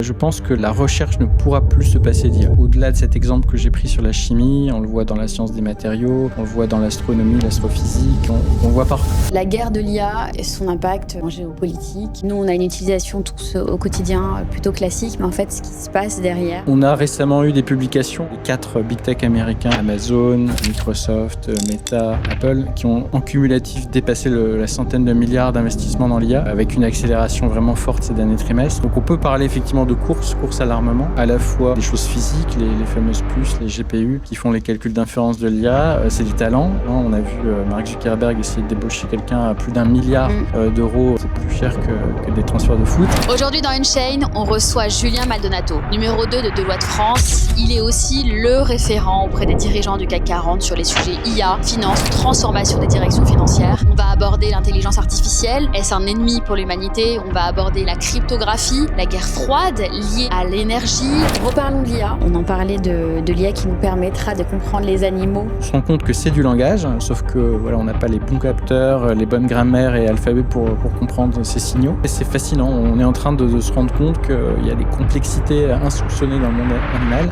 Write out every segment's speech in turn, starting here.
Je pense que la recherche ne pourra plus se passer d'IA. Au-delà de cet exemple que j'ai pris sur la chimie, on le voit dans la science des matériaux, on le voit dans l'astronomie, l'astrophysique, on le voit partout. La guerre de l'IA et son impact en géopolitique. Nous, on a une utilisation tous au quotidien plutôt classique, mais en fait, ce qui se passe derrière. On a récemment eu des publications, les 4 big tech américains, Amazon, Microsoft, Meta, Apple, qui ont en cumulatif dépassé la centaine de milliards d'investissements dans l'IA, avec une accélération vraiment forte ces derniers trimestres. Donc on peut parler effectivement de course à l'armement, à la fois des choses physiques, les fameuses puces, les GPU, qui font les calculs d'inférence de l'IA, c'est du talent. On a vu Mark Zuckerberg essayer de débaucher quelqu'un à plus d'1 milliard d'euros, c'est plus cher que des transferts de foot. Aujourd'hui dans Unchained, on reçoit Julien Maldonado, numéro 2 de Deloitte France. Il est aussi le référent auprès des dirigeants du CAC 40 sur les sujets IA, finance, transformation des directions financières. On va aborder l'intelligence artificielle, est-ce un ennemi pour l'humanité? On va aborder la cryptographie, la guerre froide liée à l'énergie. Reparlons de l'IA. On en parlait de l'IA qui nous permettra de comprendre les animaux. On se rend compte que c'est du langage, sauf que voilà, on n'a pas les bons capteurs, les bonnes grammaires et alphabets pour comprendre ces signaux. Et c'est fascinant, on est en train de se rendre compte qu'il y a des complexités insoupçonnées dans le monde animal.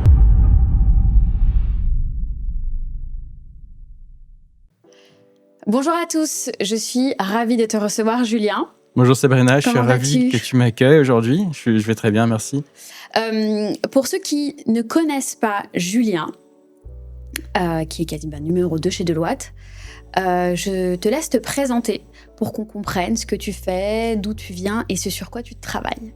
Bonjour à tous, je suis ravie de te recevoir, Julien. Bonjour Sabrina, je suis Comment ravie vas-tu ? que tu m'accueilles aujourd'hui. Je vais très bien, merci. Pour ceux qui ne connaissent pas Julien, qui est quasiment numéro 2 chez Deloitte, je te laisse te présenter pour qu'on comprenne ce que tu fais, d'où tu viens et ce sur quoi tu travailles.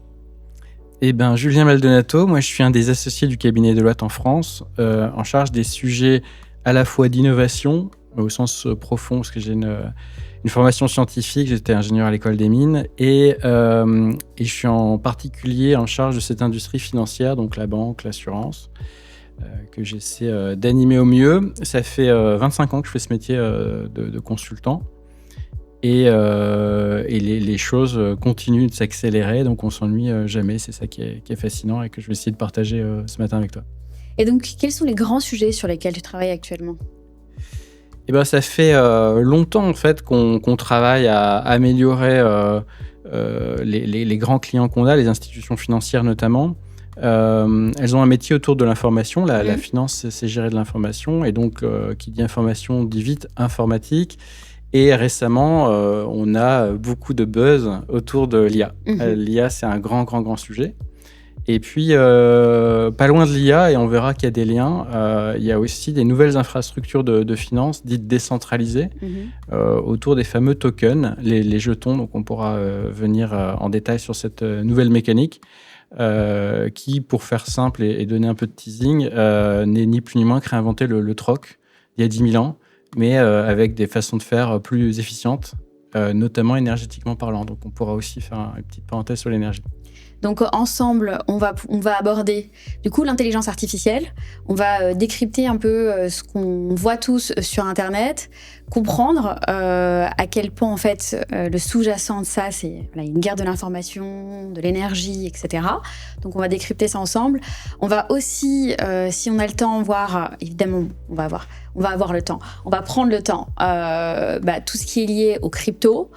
Eh bien, Julien Maldonado, moi je suis un des associés du cabinet Deloitte en France, en charge des sujets à la fois d'innovation, au sens profond, parce que j'ai une formation scientifique, j'étais ingénieur à l'école des mines, et je suis en particulier en charge de cette industrie financière, donc la banque, l'assurance, que j'essaie d'animer au mieux. Ça fait 25 ans que je fais ce métier de consultant, et les choses continuent de s'accélérer, donc on s'ennuie jamais, c'est ça qui est fascinant et que je vais essayer de partager ce matin avec toi. Et donc, quels sont les grands sujets sur lesquels tu travailles actuellement ? Eh ben, ça fait longtemps en fait qu'on travaille à améliorer les grands clients qu'on a, les institutions financières notamment. Elles ont un métier autour de l'information. La finance, c'est gérer de l'information. Et donc, qui dit information dit vite informatique. Et récemment, on a beaucoup de buzz autour de l'IA. L'IA, c'est un grand sujet. Et puis, pas loin de l'IA, et on verra qu'il y a des liens, il y a aussi des nouvelles infrastructures de finance dites décentralisées autour des fameux tokens, les jetons. Donc, on pourra venir en détail sur cette nouvelle mécanique qui, pour faire simple et donner un peu de teasing, n'est ni plus ni moins que réinventer le troc il y a 10 000 ans, mais avec des façons de faire plus efficientes, notamment énergétiquement parlant. Donc, on pourra aussi faire une petite parenthèse sur l'énergie. Donc ensemble, on va aborder du coup l'intelligence artificielle. On va décrypter un peu ce qu'on voit tous sur Internet, comprendre à quel point en fait le sous-jacent de ça, c'est une guerre de l'information, de l'énergie, etc. Donc on va décrypter ça ensemble. On va aussi, si on a le temps, voir, évidemment, on va avoir le temps. On va prendre le temps, tout ce qui est lié aux cryptos,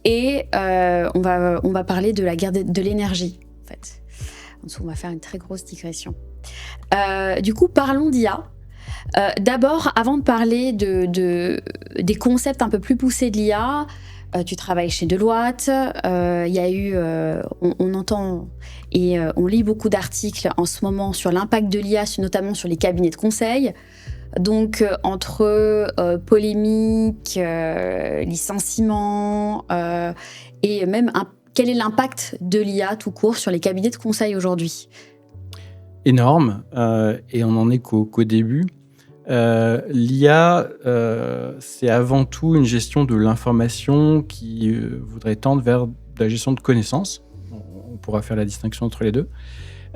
et on va parler de la guerre de l'énergie. En fait. On va faire une très grosse digression. Du coup, parlons d'IA. D'abord, avant de parler des concepts un peu plus poussés de l'IA, tu travailles chez Deloitte. Il y a eu, on entend et on lit beaucoup d'articles en ce moment sur l'impact de l'IA, notamment sur les cabinets de conseil. Donc, entre polémiques, licenciements et même quel est l'impact de l'IA tout court sur les cabinets de conseil aujourd'hui ? Énorme, et on n'en est qu'au début. L'IA, c'est avant tout une gestion de l'information qui voudrait tendre vers de la gestion de connaissances. On pourra faire la distinction entre les deux.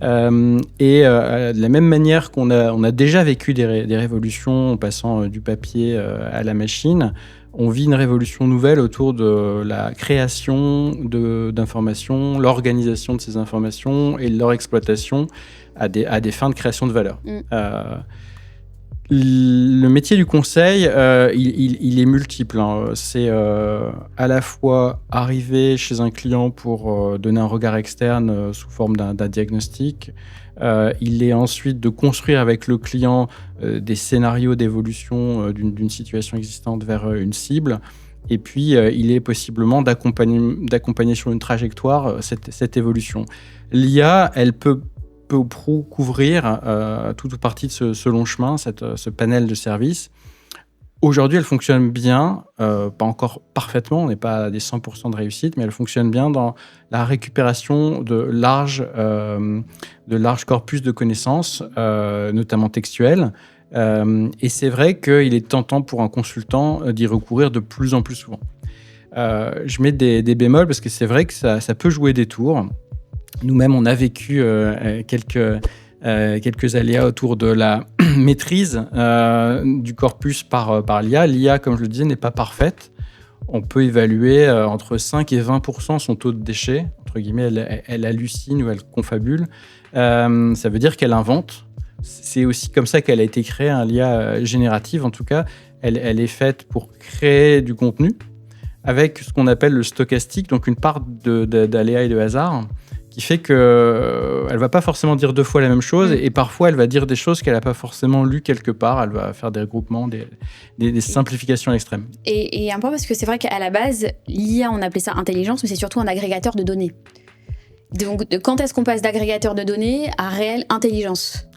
De la même manière qu'on a déjà vécu des révolutions en passant du papier à la machine, on vit une révolution nouvelle autour de la création d'informations, l'organisation de ces informations et leur exploitation à des fins de création de valeur. Le métier du conseil, il est multiple, hein. C'est à la fois arriver chez un client pour donner un regard externe sous forme d'un diagnostic. Il est ensuite de construire avec le client des scénarios d'évolution d'une situation existante vers une cible. Et puis, il est possiblement d'accompagner sur une trajectoire cette évolution. L'IA, elle peut peu ou prou couvrir toute ou partie de ce long chemin, ce panel de services. Aujourd'hui, elle fonctionne bien, pas encore parfaitement, on n'est pas à des 100% de réussite, mais elle fonctionne bien dans la récupération de larges corpus de connaissances, notamment textuelles. Et c'est vrai qu'il est tentant pour un consultant d'y recourir de plus en plus souvent. Je mets des bémols parce que c'est vrai que ça peut jouer des tours. Nous-mêmes, on a vécu quelques aléas autour de la maîtrise du corpus par l'IA. L'IA, comme je le disais, n'est pas parfaite. On peut évaluer entre 5 et 20% son taux de déchets. Entre guillemets, elle hallucine ou elle confabule. Ça veut dire qu'elle invente. C'est aussi comme ça qu'elle a été créée, l'IA générative. En tout cas, elle est faite pour créer du contenu avec ce qu'on appelle le stochastique, donc une part d'aléa et de hasard, qui fait qu'elle ne va pas forcément dire 2 fois la même chose, et parfois elle va dire des choses qu'elle n'a pas forcément lues quelque part. Elle va faire des regroupements, des simplifications extrêmes. Et un point, parce que c'est vrai qu'à la base, l'IA, on appelait ça intelligence, mais c'est surtout un agrégateur de données. Donc, quand est-ce qu'on passe d'agrégateur de données à réelle intelligence ?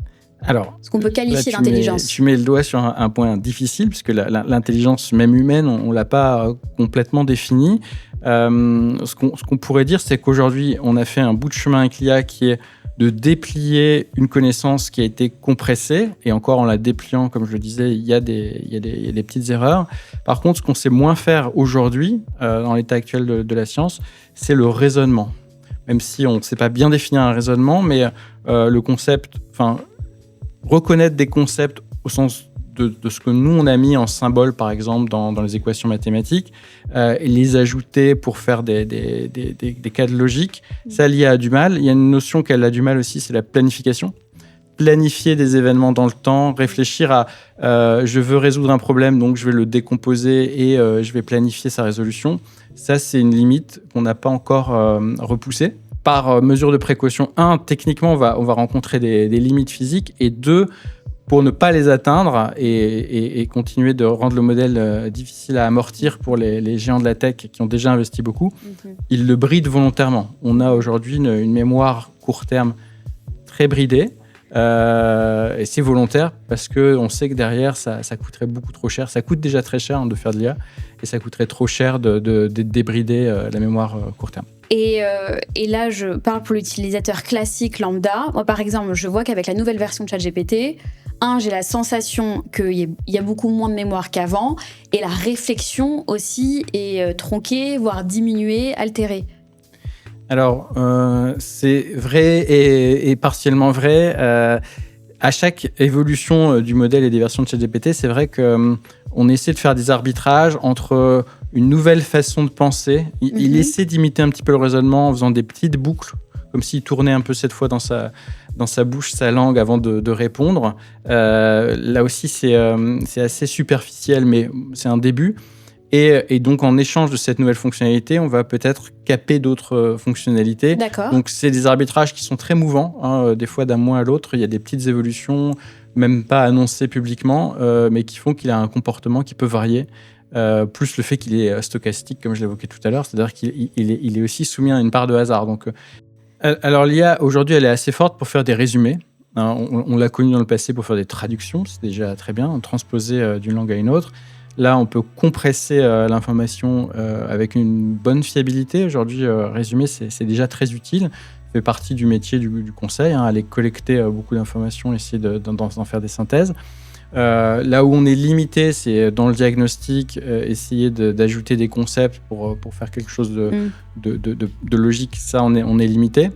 Alors, est-ce qu'on peut qualifier l'intelligence ? Tu mets le doigt sur un point difficile, puisque l'intelligence même humaine, on ne l'a pas complètement définie. Ce qu'on pourrait dire, c'est qu'aujourd'hui, on a fait un bout de chemin avec l'IA qui est de déplier une connaissance qui a été compressée. Et encore, en la dépliant, comme je le disais, il y a des petites erreurs. Par contre, ce qu'on sait moins faire aujourd'hui, dans l'état actuel de la science, c'est le raisonnement. Même si on ne sait pas bien définir un raisonnement, mais le concept... reconnaître des concepts au sens de ce que nous, on a mis en symbole, par exemple, dans les équations mathématiques, et les ajouter pour faire des cas de logique, ça, l'IA a du mal. Il y a une notion qu'elle a du mal aussi, c'est la planification. Planifier des événements dans le temps, réfléchir à je veux résoudre un problème, donc je vais le décomposer et je vais planifier sa résolution. Ça, c'est une limite qu'on n'a pas encore repoussée. Par mesure de précaution, 1, techniquement, on va rencontrer des limites physiques, et 2, pour ne pas les atteindre et continuer de rendre le modèle difficile à amortir pour les géants de la tech qui ont déjà investi beaucoup, ils le brident volontairement. On a aujourd'hui une mémoire court terme très bridée, et c'est volontaire parce qu'on sait que derrière, ça coûterait beaucoup trop cher. Ça coûte déjà très cher de faire de l'IA, et ça coûterait trop cher de débrider la mémoire court terme. Et là, je parle pour l'utilisateur classique lambda. Moi, par exemple, je vois qu'avec la nouvelle version de ChatGPT, j'ai la sensation qu'il y a beaucoup moins de mémoire qu'avant, et la réflexion aussi est tronquée, voire diminuée, altérée. Alors, c'est vrai et partiellement vrai. À chaque évolution du modèle et des versions de ChatGPT, c'est vrai qu'on essaie de faire des arbitrages entre une nouvelle façon de penser. Il essaie d'imiter un petit peu le raisonnement en faisant des petites boucles, comme s'il tournait un peu cette fois dans sa bouche, sa langue, avant de répondre. Là aussi, c'est assez superficiel, mais c'est un début. Et donc, en échange de cette nouvelle fonctionnalité, on va peut-être caper d'autres fonctionnalités. D'accord. Donc, c'est des arbitrages qui sont très mouvants, des fois d'un mois à l'autre. Il y a des petites évolutions, même pas annoncées publiquement, mais qui font qu'il a un comportement qui peut varier. Plus le fait qu'il est stochastique, comme je l'évoquais tout à l'heure, c'est-à-dire qu'il est aussi soumis à une part de hasard. Donc, alors, l'IA, aujourd'hui, elle est assez forte pour faire des résumés. On l'a connue dans le passé pour faire des traductions, c'est déjà très bien, transposer d'une langue à une autre. Là, on peut compresser l'information avec une bonne fiabilité. Aujourd'hui, résumer, c'est déjà très utile. Ça fait partie du métier du conseil, aller collecter beaucoup d'informations, essayer d'en faire des synthèses. Là où on est limité, c'est dans le diagnostic, essayer d'ajouter des concepts pour faire quelque chose de logique. Ça, on est limité.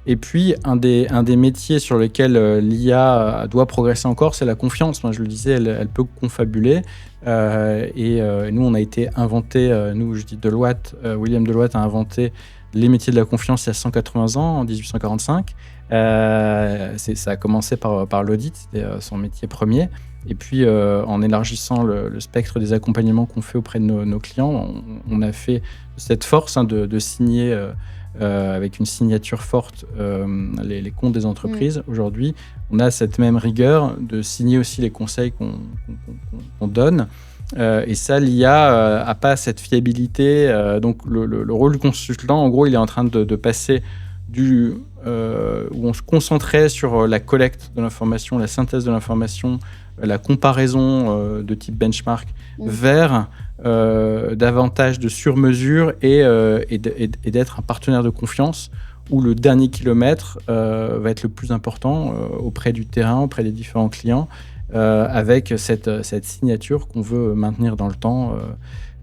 Et puis, un des métiers sur lesquels l'IA doit progresser encore, c'est la confiance. Moi, je le disais, elle peut confabuler. Et nous, on a été inventé, Deloitte, William Deloitte a inventé les métiers de la confiance il y a 180 ans, en 1845. Ça a commencé par l'audit, c'était son métier premier. Et puis, en élargissant le spectre des accompagnements qu'on fait auprès de nos clients, on a fait cette force de signer avec une signature forte les comptes des entreprises. Aujourd'hui, on a cette même rigueur de signer aussi les conseils qu'on donne. Et ça, l'IA n'a pas cette fiabilité. Donc, le rôle du consultant, en gros, il est en train de passer où on se concentrait sur la collecte de l'information, la synthèse de l'information, la comparaison de type benchmark, vers davantage de sur-mesure et d'être un partenaire de confiance où le dernier kilomètre va être le plus important auprès du terrain, auprès des différents clients, avec cette signature qu'on veut maintenir dans le temps,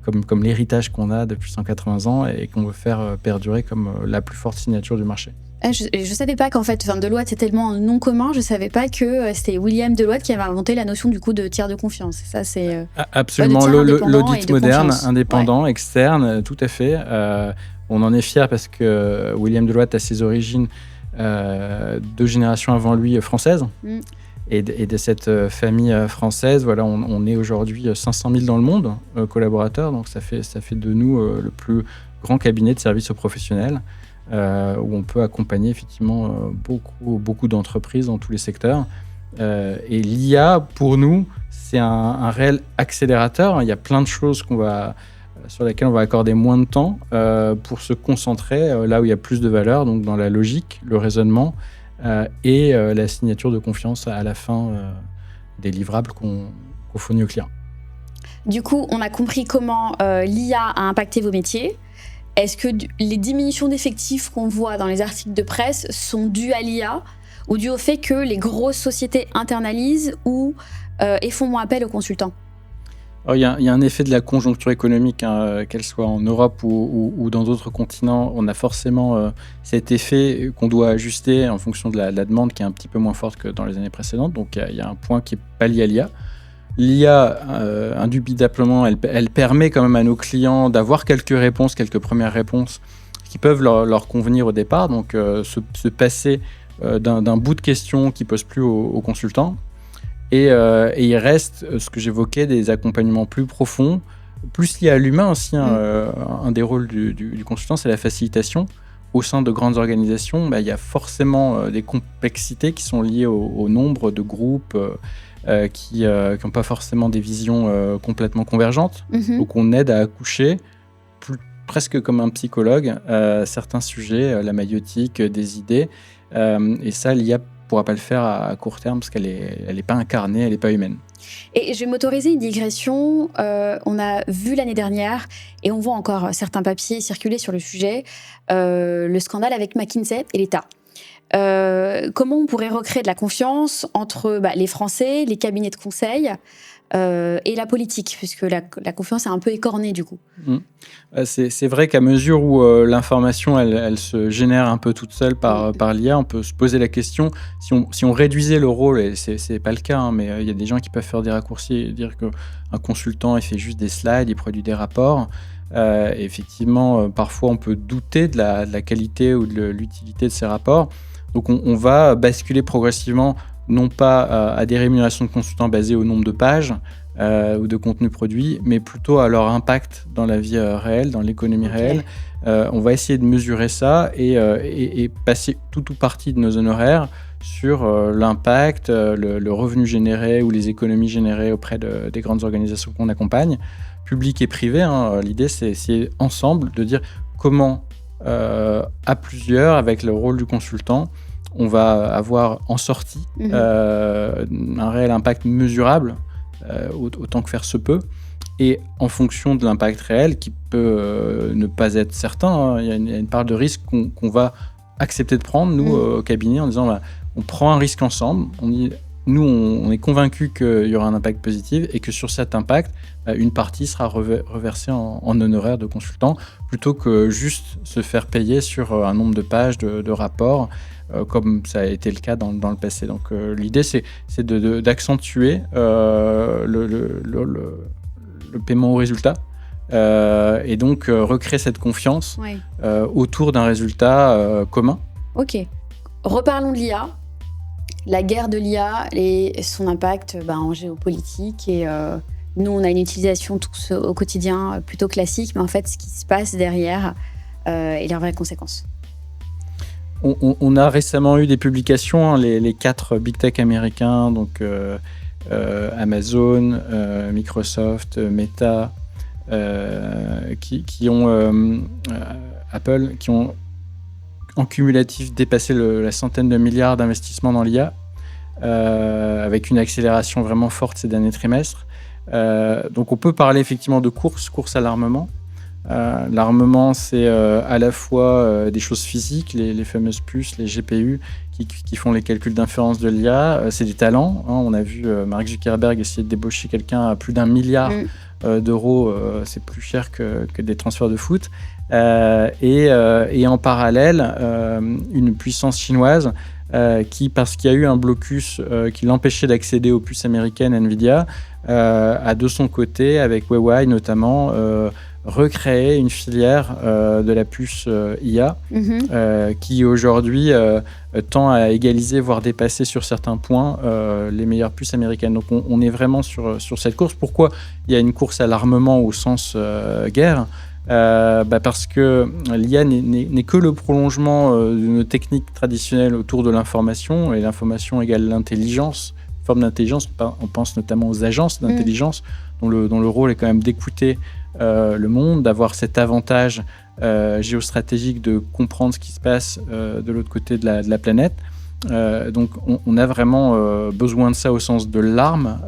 comme l'héritage qu'on a depuis 180 ans et qu'on veut faire perdurer comme la plus forte signature du marché. Je ne savais pas qu'en fait, Deloitte, c'est tellement un nom commun, je ne savais pas que c'était William Deloitte qui avait inventé la notion du coup de tiers de confiance. Ça, c'est absolument l'audit moderne, indépendant, externe, tout à fait. On en est fiers parce que William Deloitte a ses origines 2 générations avant lui françaises. Et de cette famille française, voilà, on est aujourd'hui 500 000 dans le monde, collaborateurs. Donc ça fait de nous le plus grand cabinet de services aux professionnels. Où on peut accompagner effectivement beaucoup d'entreprises dans tous les secteurs. Et l'IA, pour nous, c'est un réel accélérateur. Il y a plein de choses sur lesquelles on va accorder moins de temps pour se concentrer là où il y a plus de valeur, donc dans la logique, le raisonnement et la signature de confiance à la fin des livrables qu'on fournit aux clients. Du coup, on a compris comment l'IA a impacté vos métiers. Est-ce que les diminutions d'effectifs qu'on voit dans les articles de presse sont dues à l'IA ou dues au fait que les grosses sociétés internalisent et font moins appel aux consultants ? Alors, il y a un effet de la conjoncture économique, qu'elle soit en Europe ou dans d'autres continents. On a forcément cet effet qu'on doit ajuster en fonction de la demande qui est un petit peu moins forte que dans les années précédentes. Donc, il y a un point qui n'est pas lié à l'IA. L'IA, indubitablement, elle permet quand même à nos clients d'avoir quelques premières réponses qui peuvent leur convenir au départ. Donc, se passer d'un bout de question qui ne pose plus aux consultants. Et il reste ce que j'évoquais, des accompagnements plus profonds, plus liés à l'humain aussi. Un des rôles du consultant, c'est la facilitation. Au sein de grandes organisations, il y a forcément des complexités qui sont liées au nombre de groupes qui n'ont pas forcément des visions complètement convergentes. Donc on aide à accoucher, presque comme un psychologue, certains sujets, la maïotique, des idées. Et ça, l'IA ne pourra pas le faire à court terme parce qu'elle est pas incarnée, elle n'est pas humaine. Et je vais m'autoriser une digression. On a vu l'année dernière, et on voit encore certains papiers circuler sur le sujet, le scandale avec McKinsey et l'État. Comment on pourrait recréer de la confiance entre les Français, les cabinets de conseil et la politique, puisque la confiance est un peu écornée du coup. C'est vrai qu'à mesure où l'information elle se génère un peu toute seule par l'IA, on peut se poser la question, si on réduisait le rôle, et c'est pas le cas, mais il y a des gens qui peuvent faire des raccourcis et dire qu'un consultant il fait juste des slides, il produit des rapports. Et effectivement, parfois on peut douter de la qualité ou de l'utilité de ces rapports. Donc on va basculer progressivement, non pas à des rémunérations de consultants basées au nombre de pages ou de contenus produits, mais plutôt à leur impact dans la vie réelle, dans l'économie réelle. On va essayer de mesurer ça et passer tout ou partie de nos honoraires sur l'impact, le revenu généré ou les économies générées auprès des grandes organisations qu'on accompagne, publiques et privées. L'idée, c'est essayer ensemble de dire comment, à plusieurs, avec le rôle du consultant, on va avoir en sortie un réel impact mesurable, autant que faire se peut, et en fonction de l'impact réel, qui peut ne pas être certain, il y a une part de risque qu'on va accepter de prendre, nous, au cabinet, en disant on prend un risque ensemble, on est convaincus qu'il y aura un impact positif et que sur cet impact, une partie sera reversée en honoraires de consultants, plutôt que juste se faire payer sur un nombre de pages de rapports, comme ça a été le cas dans le passé. Donc l'idée, c'est d'accentuer le paiement au résultat et donc recréer cette confiance autour d'un résultat commun. Ok. reparlons de l'IA. La guerre de l'IA et son impact en géopolitique. Et nous, on a une utilisation tous au quotidien plutôt classique, mais en fait, ce qui se passe derrière et leurs vraies conséquences. On a récemment eu des publications, les 4 big tech américains, donc Amazon, Microsoft, Meta, qui ont Apple, qui ont en cumulatif dépassé la centaine de milliards d'investissements dans l'IA, avec une accélération vraiment forte ces derniers trimestres. Donc on peut parler effectivement de course à l'armement. L'armement, c'est à la fois des choses physiques, les fameuses puces, les GPU qui font les calculs d'inférence de l'IA. C'est des talents. On a vu Mark Zuckerberg essayer de débaucher quelqu'un à plus d'1 milliard d'euros. C'est plus cher que des transferts de foot. Et en parallèle, une puissance chinoise qui, parce qu'il y a eu un blocus qui l'empêchait d'accéder aux puces américaines Nvidia, a de son côté, avec Huawei notamment, recréé une filière de la puce IA qui aujourd'hui tend à égaliser, voire dépasser sur certains points les meilleures puces américaines. Donc on est vraiment sur cette course. Pourquoi il y a une course à l'armement au sens guerre ? Parce que l'IA n'est que le prolongement de nos techniques traditionnelles autour de l'information, et l'information égale l'intelligence, forme d'intelligence. On pense notamment aux agences d'intelligence dont le rôle est quand même d'écouter le monde, d'avoir cet avantage géostratégique de comprendre ce qui se passe de l'autre côté de la planète. Donc on a vraiment besoin de ça au sens de l'arme,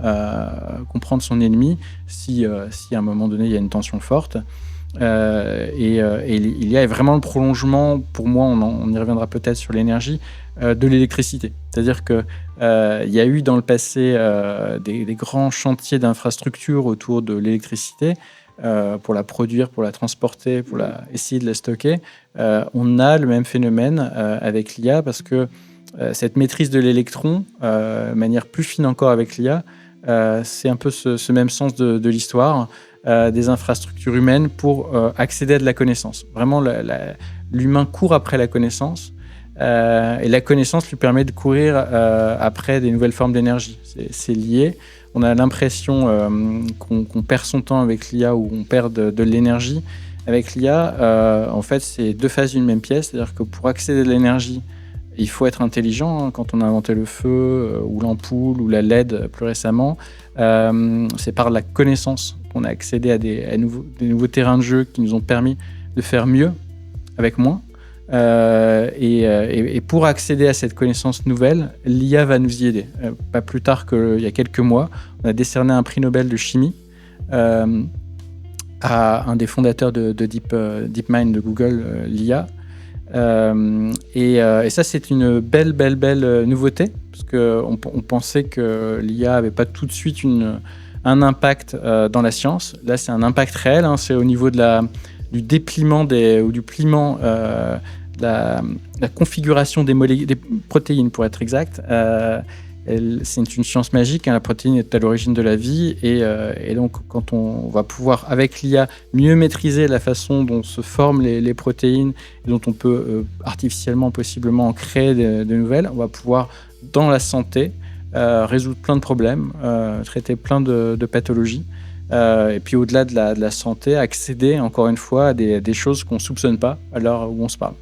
comprendre son ennemi si à un moment donné il y a une tension forte. Et il y a vraiment le prolongement, pour moi, on y reviendra peut-être sur l'énergie, de l'électricité. C'est-à-dire qu'il y a eu dans le passé des grands chantiers d'infrastructure autour de l'électricité, pour la produire, pour la transporter, pour essayer de la stocker. On a le même phénomène avec l'IA, parce que cette maîtrise de l'électron, de manière plus fine encore avec l'IA, c'est un peu ce même sens de l'histoire. Des infrastructures humaines pour accéder à de la connaissance. Vraiment, l'humain court après la connaissance, et la connaissance lui permet de courir après des nouvelles formes d'énergie. C'est lié. On a l'impression qu'on perd son temps avec l'IA, ou on perd de l'énergie. Avec l'IA, en fait, c'est 2 faces d'une même pièce. C'est-à-dire que pour accéder à l'énergie, il faut être intelligent. Quand on a inventé le feu, ou l'ampoule, ou la LED plus récemment, c'est par la connaissance qu'on a accédé à des nouveaux terrains de jeu qui nous ont permis de faire mieux avec moins. Et pour accéder à cette connaissance nouvelle, l'IA va nous y aider. Pas plus tard qu'il y a quelques mois, on a décerné un prix Nobel de chimie à un des fondateurs de DeepMind de Google, l'IA. Et ça, c'est une belle nouveauté, parce qu'on pensait que l'IA n'avait pas tout de suite un impact dans la science. Là, c'est un impact réel, c'est au niveau du dépliement ou du pliement, la configuration des protéines, pour être exact. C'est une science magique, la protéine est à l'origine de la vie, et donc quand on va pouvoir, avec l'IA, mieux maîtriser la façon dont se forment les protéines, et dont on peut artificiellement, possiblement, en créer de nouvelles, on va pouvoir, dans la santé, résoudre plein de problèmes, traiter plein de pathologies, et puis au-delà de la santé, accéder encore une fois à des choses qu'on ne soupçonne pas à l'heure où on se parle.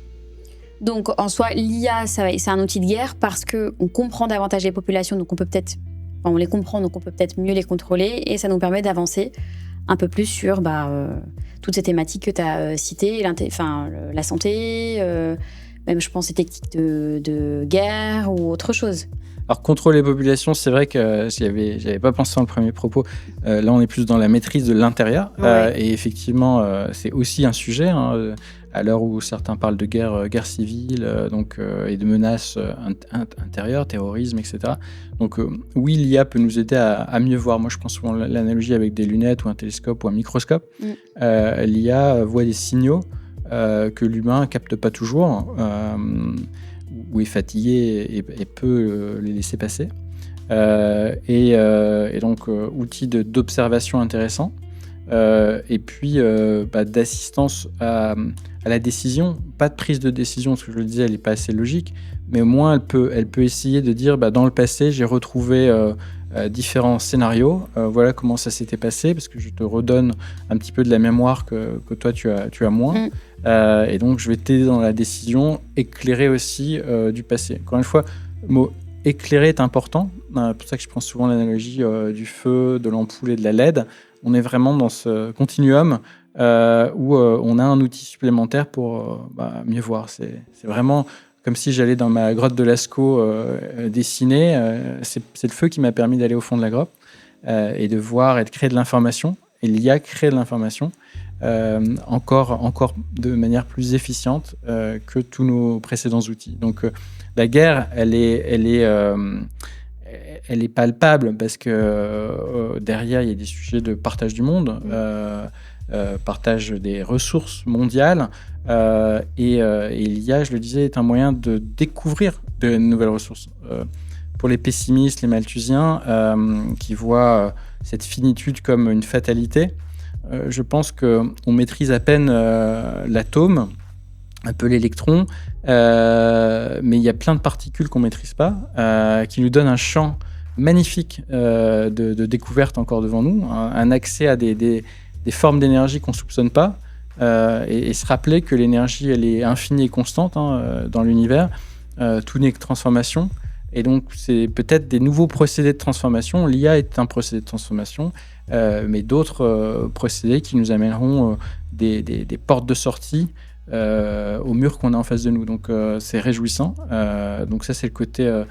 Donc en soi, l'IA, c'est un outil de guerre parce qu'on comprend davantage les populations, donc on les comprend, donc on peut peut-être mieux les contrôler, et ça nous permet d'avancer un peu plus sur toutes ces thématiques que tu as citées, la santé, même je pense les techniques de guerre ou autre chose. Alors, contrôler les populations, c'est vrai que j'avais pas pensé dans le premier propos. Là, on est plus dans la maîtrise de l'intérieur. Ouais. Et effectivement, c'est aussi un sujet, à l'heure où certains parlent de guerre civile, et de menaces intérieures, terrorisme, etc. Donc, oui, l'IA peut nous aider à mieux voir. Moi, je pense souvent à l'analogie avec des lunettes ou un télescope ou un microscope. L'IA voit des signaux que l'humain capte pas toujours, ou est fatigué et peut les laisser passer. Et donc, outil d'observation intéressant. Et puis, d'assistance à la décision. Pas de prise de décision, parce que je le disais, elle n'est pas assez logique, mais au moins elle peut essayer de dire dans le passé, j'ai retrouvé différents scénarios, voilà comment ça s'était passé, parce que je te redonne un petit peu de la mémoire que toi tu as moins. Et donc je vais t'aider dans la décision, éclairer aussi du passé. Encore une fois, le mot éclairer est important, c'est pour ça que je prends souvent l'analogie du feu, de l'ampoule et de la LED. On est vraiment dans ce continuum où on a un outil supplémentaire pour mieux voir. C'est vraiment comme si j'allais dans ma grotte de Lascaux dessiner. C'est le feu qui m'a permis d'aller au fond de la grotte et de voir et de créer de l'information. Et l'IA crée de l'information encore de manière plus efficiente que tous nos précédents outils. Donc la guerre, elle est palpable parce que derrière, il y a des sujets de partage du monde, partage des ressources mondiales. Et l'IA, je le disais, est un moyen de découvrir de nouvelles ressources. Pour les pessimistes, les malthusiens, qui voient cette finitude comme une fatalité, je pense qu'on maîtrise à peine l'atome, un peu l'électron, mais il y a plein de particules qu'on ne maîtrise pas, qui nous donnent un champ magnifique de découverte encore devant nous, un accès à des formes d'énergie qu'on ne soupçonne pas, et se rappeler que l'énergie, elle est infinie et constante dans l'univers, tout n'est que transformation, et donc c'est peut-être des nouveaux procédés de transformation. L'IA est un procédé de transformation, mais d'autres procédés qui nous amèneront des portes de sortie au mur qu'on a en face de nous. Donc c'est réjouissant. Donc ça, c'est le côté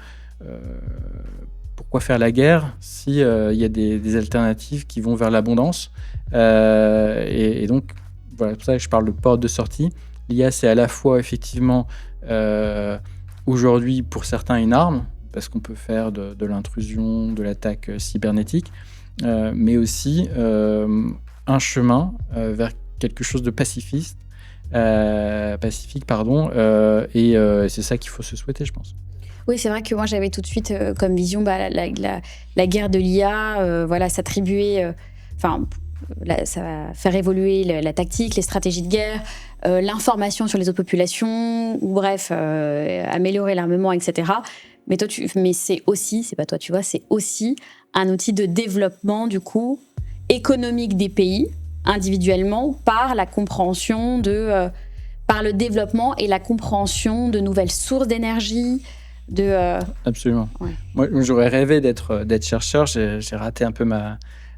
pourquoi faire la guerre si il y a des alternatives qui vont vers l'abondance. Et donc voilà, c'est pour ça que je parle de porte de sortie. L'IA, c'est à la fois effectivement aujourd'hui pour certains une arme, parce qu'on peut faire de l'intrusion, de l'attaque cybernétique, mais aussi un chemin vers quelque chose de pacifique, et c'est ça qu'il faut se souhaiter, je pense. Oui, c'est vrai que moi j'avais tout de suite comme vision la guerre de l'IA, s'attribuer, ça va faire évoluer la tactique, les stratégies de guerre, l'information sur les autres populations, ou bref, améliorer l'armement, etc. Mais c'est aussi, c'est pas toi, tu vois, c'est aussi un outil de développement du coup économique des pays individuellement par la compréhension par le développement et la compréhension de nouvelles sources d'énergie. Absolument. Ouais. Moi, j'aurais rêvé d'être chercheur. J'ai raté un peu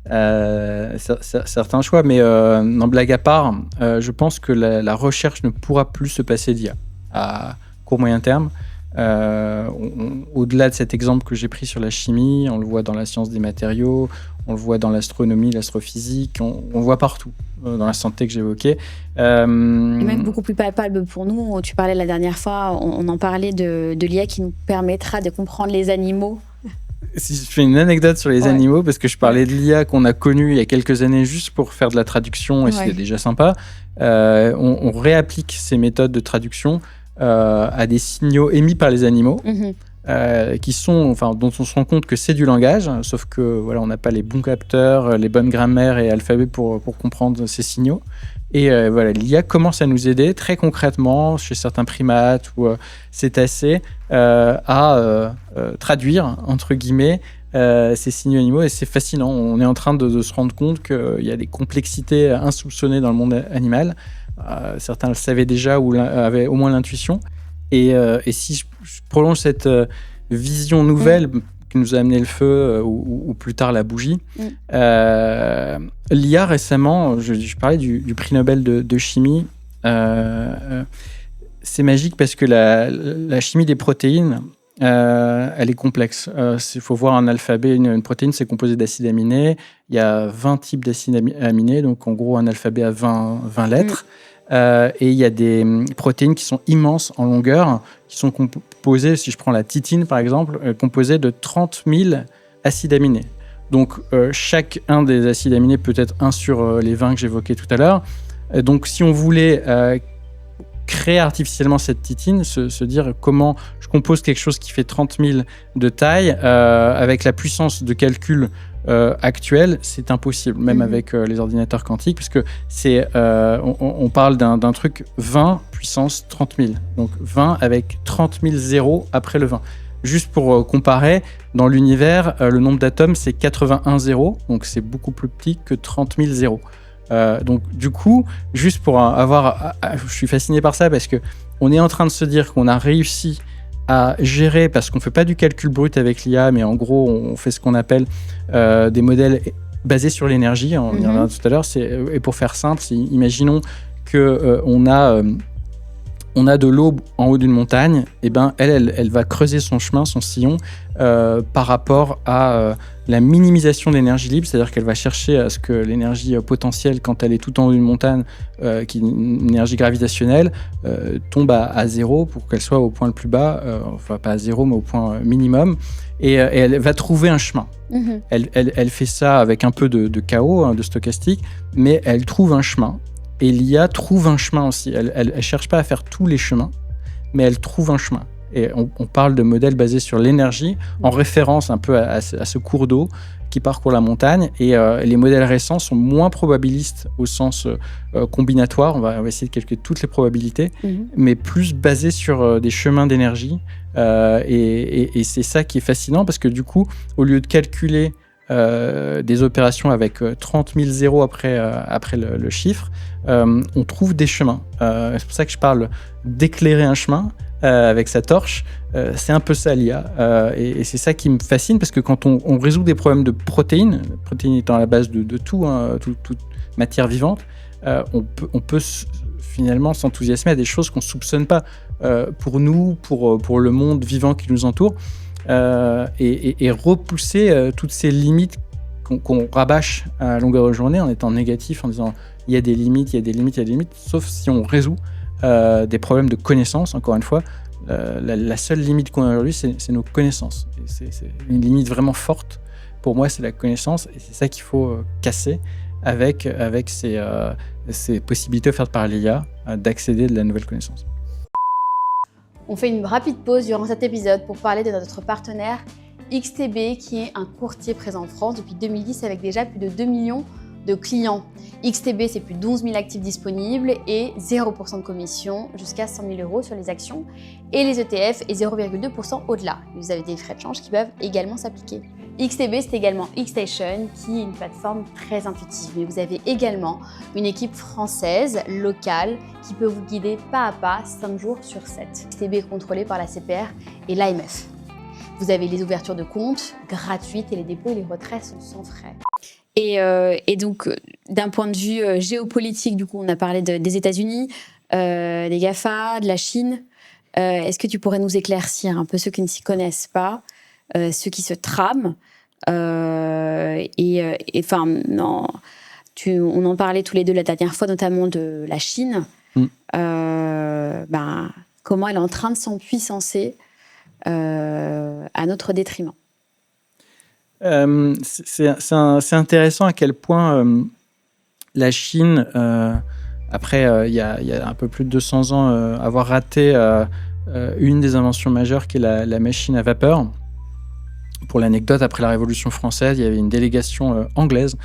certains choix, mais non, blague à part, je pense que la recherche ne pourra plus se passer d'IA à court moyen terme. Au-delà de cet exemple que j'ai pris sur la chimie, on le voit dans la science des matériaux, on le voit dans l'astronomie, l'astrophysique, on le voit partout, dans la santé que j'évoquais. Et même beaucoup plus palpable pour nous. Tu parlais la dernière fois, on en parlait de l'IA qui nous permettra de comprendre les animaux. Si je fais une anecdote sur les animaux, parce que je parlais de l'IA qu'on a connue il y a quelques années juste pour faire de la traduction, et c'était déjà sympa, on réapplique ces méthodes de traduction à des signaux émis par les animaux, dont on se rend compte que c'est du langage, sauf que on n'a pas les bons capteurs, les bonnes grammaires et alphabets pour comprendre ces signaux. Et l'IA commence à nous aider très concrètement chez certains primates ou cétacés à traduire, entre guillemets, ces signaux animaux. Et c'est fascinant. On est en train de se rendre compte qu'il y a des complexités insoupçonnées dans le monde animal. Certains le savaient déjà ou avaient au moins l'intuition. Et si je prolonge cette vision nouvelle qui nous a amené le feu ou plus tard la bougie, l'IA récemment, je parlais du prix Nobel de chimie, c'est magique parce que la chimie des protéines, elle est complexe. Il faut voir un alphabet, une protéine, c'est composé d'acides aminés. Il y a 20 types d'acides aminés, donc en gros un alphabet à 20 lettres. Et il y a des protéines qui sont immenses en longueur, qui sont composées, si je prends la titine par exemple, composée de 30 000 acides aminés. Donc chaque un des acides aminés peut être un sur les 20 que j'évoquais tout à l'heure. Donc si on voulait créer artificiellement cette titine, se dire comment je compose quelque chose qui fait 30 000 de taille avec la puissance de calcul actuelle, c'est impossible, même avec les ordinateurs quantiques, parce que on parle d'un truc 20 puissance 30 000, donc 20 avec 30 000 zéros après le 20. Juste pour comparer, dans l'univers, le nombre d'atomes, c'est 81 zéros, donc c'est beaucoup plus petit que 30 000 zéros. Donc du coup, juste pour je suis fasciné par ça parce que on est en train de se dire qu'on a réussi à gérer, parce qu'on fait pas du calcul brut avec l'IA, mais en gros on fait ce qu'on appelle des modèles basés sur l'énergie, on y reviendra tout à l'heure, et pour faire simple, imaginons que on a de l'eau en haut d'une montagne, et ben elle va creuser son chemin, son sillon, par rapport à la minimisation de l'énergie libre, c'est-à-dire qu'elle va chercher à ce que l'énergie potentielle, quand elle est tout en haut d'une montagne, qui est une énergie gravitationnelle, tombe à zéro pour qu'elle soit au point le plus bas, enfin pas à zéro, mais au point minimum, et elle va trouver un chemin. Elle fait ça avec un peu de chaos, de stochastique, mais elle trouve un chemin. Et l'IA trouve un chemin aussi. Elle ne cherche pas à faire tous les chemins, mais elle trouve un chemin. Et on parle de modèles basés sur l'énergie, en référence un peu à ce cours d'eau qui parcourt la montagne. Et les modèles récents sont moins probabilistes au sens combinatoire. On va essayer de calculer toutes les probabilités, mais plus basés sur des chemins d'énergie. Et c'est ça qui est fascinant, parce que du coup, au lieu de calculer des opérations avec 30 000 zéros après le chiffre, on trouve des chemins. C'est pour ça que je parle d'éclairer un chemin avec sa torche. C'est un peu ça l'IA, et c'est ça qui me fascine, parce que quand on résout des problèmes de protéines étant à la base de tout, toute matière vivante, on peut finalement s'enthousiasmer à des choses qu'on ne soupçonne pas pour nous, pour le monde vivant qui nous entoure. Et repousser toutes ces limites qu'on rabâche à longueur de journée en étant négatif, en disant il y a des limites, sauf si on résout des problèmes de connaissance. Encore une fois, la seule limite qu'on a aujourd'hui, c'est nos connaissances. Et c'est une limite vraiment forte. Pour moi, c'est la connaissance, et c'est ça qu'il faut casser avec ces possibilités offertes par l'IA d'accéder de la nouvelle connaissance. On fait une rapide pause durant cet épisode pour parler de notre partenaire XTB, qui est un courtier présent en France depuis 2010 avec déjà plus de 2 millions de clients. XTB, c'est plus de 11 000 actifs disponibles et 0% de commission jusqu'à 100 000 € sur les actions et les ETF, et 0,2% au-delà. Vous avez des frais de change qui peuvent également s'appliquer. XTB, c'est également Xstation, qui est une plateforme très intuitive. Mais vous avez également une équipe française, locale, qui peut vous guider pas à pas, 5 jours sur 7. XTB est contrôlé par la CPR et l'AMF. Vous avez les ouvertures de comptes gratuites et les dépôts et les retraits sont sans frais. Et donc, d'un point de vue géopolitique, du coup, on a parlé des États-Unis, des GAFA, de la Chine. Est-ce que tu pourrais nous éclaircir un peu ceux qui ne s'y connaissent pas, ceux qui se trament on en parlait tous les deux la dernière fois, notamment de la Chine. Comment elle est en train de s'empuissancer à notre détriment. C'est intéressant à quel point la Chine, après il y a un peu plus de 200 ans, avoir raté une des inventions majeures qui est la machine à vapeur. Pour l'anecdote, après la Révolution française, il y avait une délégation anglaise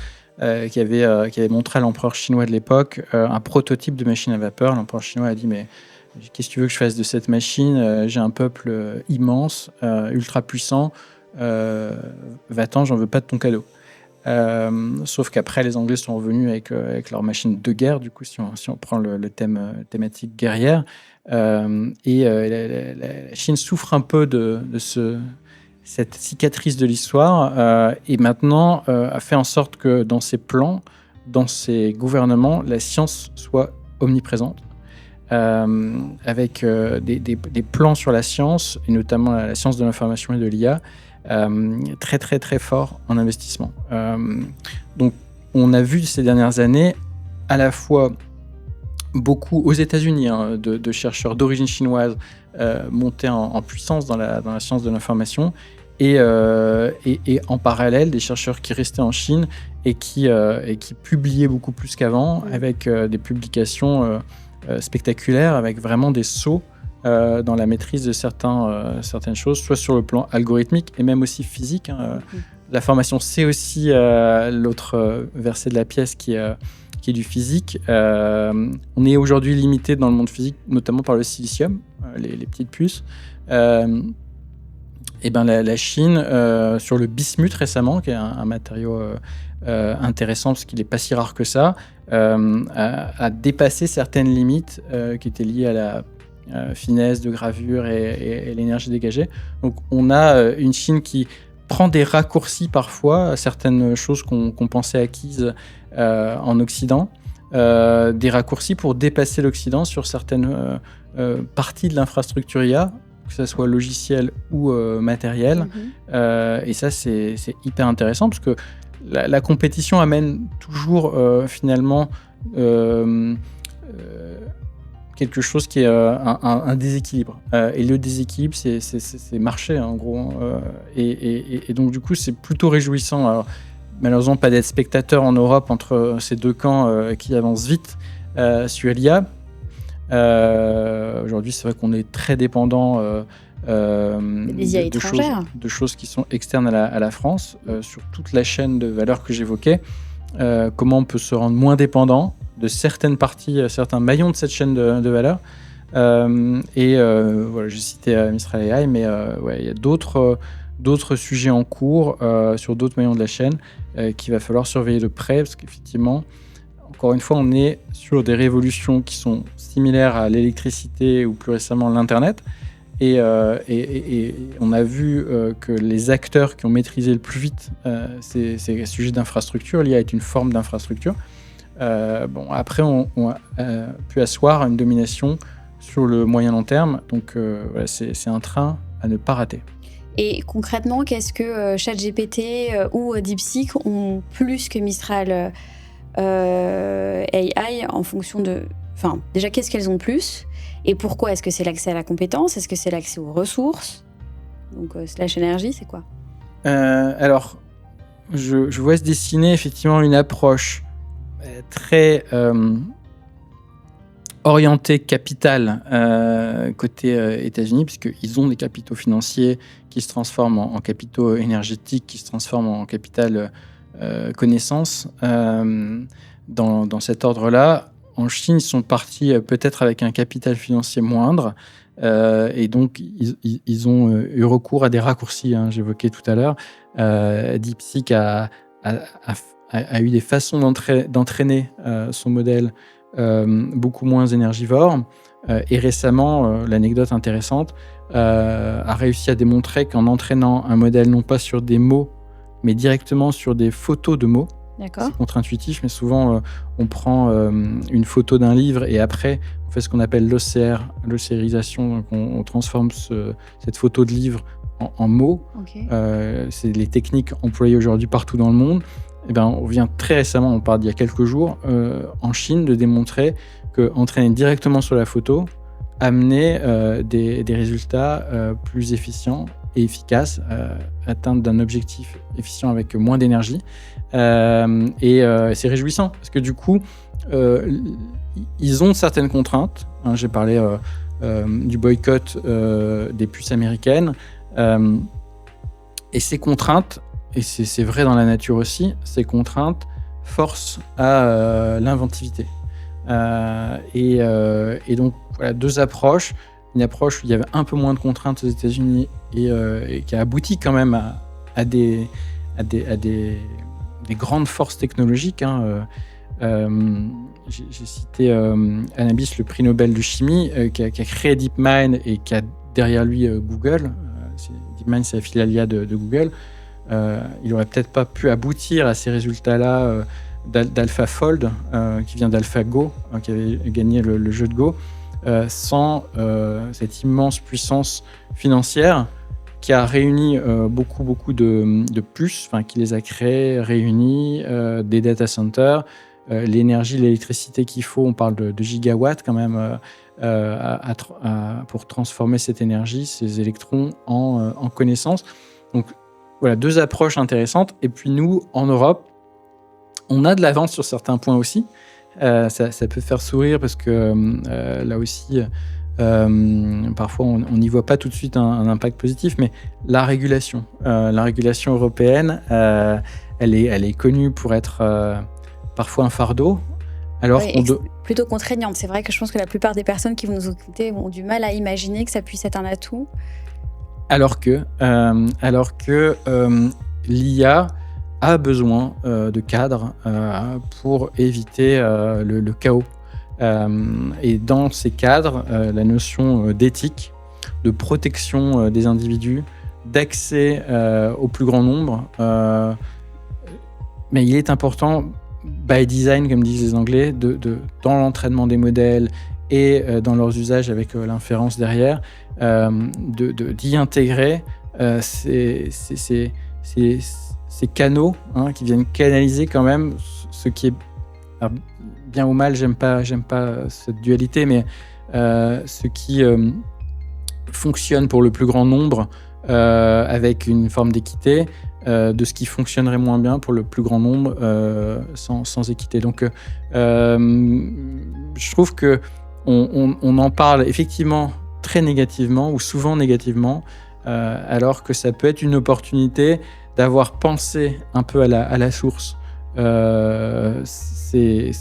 qui avait montré à l'empereur chinois de l'époque un prototype de machine à vapeur. L'empereur chinois a dit « Mais qu'est-ce que tu veux que je fasse de cette machine ? J'ai un peuple immense, ultra puissant. Va-t'en, j'en veux pas de ton cadeau. » Sauf qu'après, les Anglais sont revenus avec leur machine de guerre, du coup, si on prend le thématique guerrière. La Chine souffre un peu de cette cicatrice de l'histoire et maintenant a fait en sorte que dans ses plans, dans ses gouvernements, la science soit omniprésente. Avec des plans sur la science, et notamment la science de l'information et de l'IA, très très très fort en investissement. Donc on a vu ces dernières années à la fois beaucoup aux États-Unis de chercheurs d'origine chinoise monter en puissance dans la science de l'information, et en parallèle des chercheurs qui restaient en Chine et qui publiaient beaucoup plus qu'avant, avec des publications spectaculaires, avec vraiment des sauts dans la maîtrise de certaines choses, soit sur le plan algorithmique et même aussi physique. La formation, c'est aussi l'autre verset de la pièce qui est du physique. On est aujourd'hui limité dans le monde physique, notamment par le silicium, les petites puces. Et ben la Chine, sur le bismuth récemment, qui est un matériau intéressant parce qu'il n'est pas si rare que ça, a dépassé certaines limites qui étaient liées à la finesse de gravure et l'énergie dégagée. Donc on a une Chine qui prend des raccourcis parfois à certaines choses qu'on pensait acquises en Occident, des raccourcis pour dépasser l'Occident sur certaines parties de l'infrastructure IA, que ce soit logiciel ou matériel. Et ça, c'est hyper intéressant parce que la compétition amène toujours finalement quelque chose qui est un déséquilibre. Et le déséquilibre, c'est marché, en gros. Et donc, du coup, c'est plutôt réjouissant. Alors, malheureusement, pas d'être spectateur en Europe entre ces deux camps qui avancent vite sur l'IA. Aujourd'hui, c'est vrai qu'on est très dépendant de choses qui sont externes à la France, sur toute la chaîne de valeur que j'évoquais. Comment on peut se rendre moins dépendant de certaines parties, certains maillons de cette chaîne de valeur. Voilà, j'ai cité Mistral AI, mais il y a d'autres sujets en cours sur d'autres maillons de la chaîne qu'il va falloir surveiller de près, parce qu'effectivement, encore une fois, on est sur des révolutions qui sont similaires à l'électricité ou plus récemment l'Internet. Et on a vu que les acteurs qui ont maîtrisé le plus vite ces sujets d'infrastructure, l'IA est une forme d'infrastructure. Après, on a pu asseoir une domination sur le moyen long terme. Donc, voilà, c'est un train à ne pas rater. Et concrètement, qu'est-ce que ChatGPT ou DeepSeek ont plus que Mistral AI en fonction de... Enfin, déjà, qu'est-ce qu'elles ont plus ? Et pourquoi ? Est-ce que c'est l'accès à la compétence ? Est-ce que c'est l'accès aux ressources ? Donc, slash énergie, c'est quoi ? Alors, je vois se dessiner effectivement une approche très orientée capital côté États-Unis, puisqu'ils ont des capitaux financiers qui se transforment en capitaux énergétiques, qui se transforment en capital connaissance. Dans cet ordre-là, en Chine, ils sont partis peut-être avec un capital financier moindre, et donc ils ont eu recours à des raccourcis, j'évoquais tout à l'heure. DeepSeek a eu des façons d'entraîner son modèle beaucoup moins énergivore, et récemment, l'anecdote intéressante, a réussi à démontrer qu'en entraînant un modèle non pas sur des mots, mais directement sur des photos de mots. D'accord. C'est contre-intuitif, mais souvent on prend une photo d'un livre et après on fait ce qu'on appelle l'océrisation, donc on transforme cette photo de livre en mots. Okay. C'est les techniques employées aujourd'hui partout dans le monde. Et ben, on vient très récemment, on parle d'il y a quelques jours, en Chine, de démontrer qu'entraîner directement sur la photo amenait des résultats plus efficients et efficaces, atteinte d'un objectif efficient avec moins d'énergie. C'est réjouissant parce que du coup, ils ont certaines contraintes. J'ai parlé du boycott des puces américaines. Et ces contraintes, et c'est vrai dans la nature aussi, ces contraintes forcent à l'inventivité. Et donc, voilà, deux approches. Une approche où il y avait un peu moins de contraintes aux États-Unis et qui a abouti quand même à des grandes forces technologiques. J'ai cité Anabis, le prix Nobel de chimie, qui a créé DeepMind et qui a derrière lui Google. DeepMind, c'est la filiale IA de Google. Il n'aurait peut-être pas pu aboutir à ces résultats-là d'AlphaFold, qui vient d'AlphaGo, qui avait gagné le jeu de Go, sans cette immense puissance financière qui a réuni beaucoup de puces, qui les a créées, réunies, des data centers, l'énergie, l'électricité qu'il faut, on parle de gigawatts quand même, pour transformer cette énergie, ces électrons en connaissances. Donc voilà, deux approches intéressantes. Et puis nous, en Europe, on a de l'avance sur certains points aussi. Ça peut faire sourire parce que là aussi, parfois on n'y voit pas tout de suite un impact positif, mais la régulation européenne, elle est connue pour être parfois un fardeau. Alors plutôt contraignante. C'est vrai que je pense que la plupart des personnes qui vont nous écouter ont du mal à imaginer que ça puisse être un atout. Alors que l'IA a besoin de cadres pour éviter le chaos. Et dans ces cadres, la notion d'éthique, de protection des individus, d'accès au plus grand nombre, mais il est important, by design, comme disent les Anglais, dans l'entraînement des modèles et dans leurs usages avec l'inférence derrière, d'y intégrer ces canaux qui viennent canaliser quand même ce qui est, alors, bien ou mal, j'aime pas cette dualité, mais ce qui fonctionne pour le plus grand nombre avec une forme d'équité, de ce qui fonctionnerait moins bien pour le plus grand nombre sans équité. Donc je trouve que on en parle effectivement très négativement ou souvent négativement, alors que ça peut être une opportunité d'avoir pensé un peu à la source ses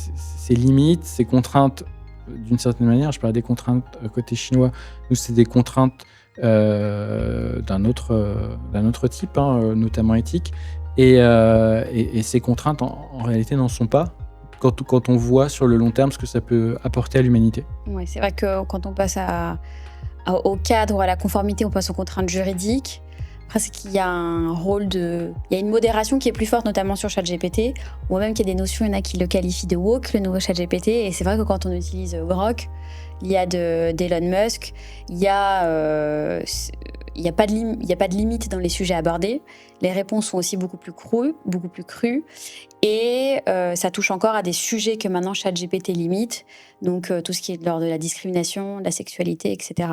limites, ses contraintes d'une certaine manière. Je parle des contraintes côté chinois, nous c'est des contraintes d'un autre type, notamment éthique, et ces contraintes en réalité n'en sont pas quand on voit sur le long terme ce que ça peut apporter à l'humanité. Oui, c'est vrai que quand on passe au cadre ou à la conformité, on passe aux contraintes juridiques. Presque il y a il y a une modération qui est plus forte, notamment sur ChatGPT. On voit même qu'il y a des notions, il y en a qui le qualifient de woke, le nouveau ChatGPT. Et c'est vrai que quand on utilise Grok, l'IA d'Elon Musk, il y a pas de limite dans les sujets abordés. Les réponses sont aussi beaucoup plus crues. Et ça touche encore à des sujets que maintenant ChatGPT limite. Donc tout ce qui est de l'ordre de la discrimination, de la sexualité, etc.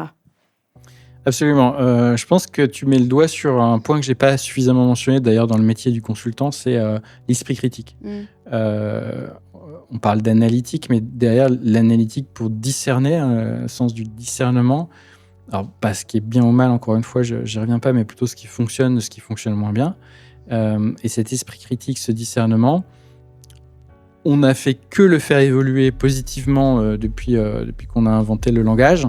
Absolument. Je pense que tu mets le doigt sur un point que j'ai pas suffisamment mentionné d'ailleurs dans le métier du consultant, c'est l'esprit critique. On parle d'analytique, mais derrière l'analytique pour discerner, le sens du discernement, alors pas ce qui est bien ou mal, encore une fois, j'y reviens pas, mais plutôt ce qui fonctionne de ce qui fonctionne moins bien. Et cet esprit critique, ce discernement, on n'a fait que le faire évoluer positivement depuis qu'on a inventé le langage.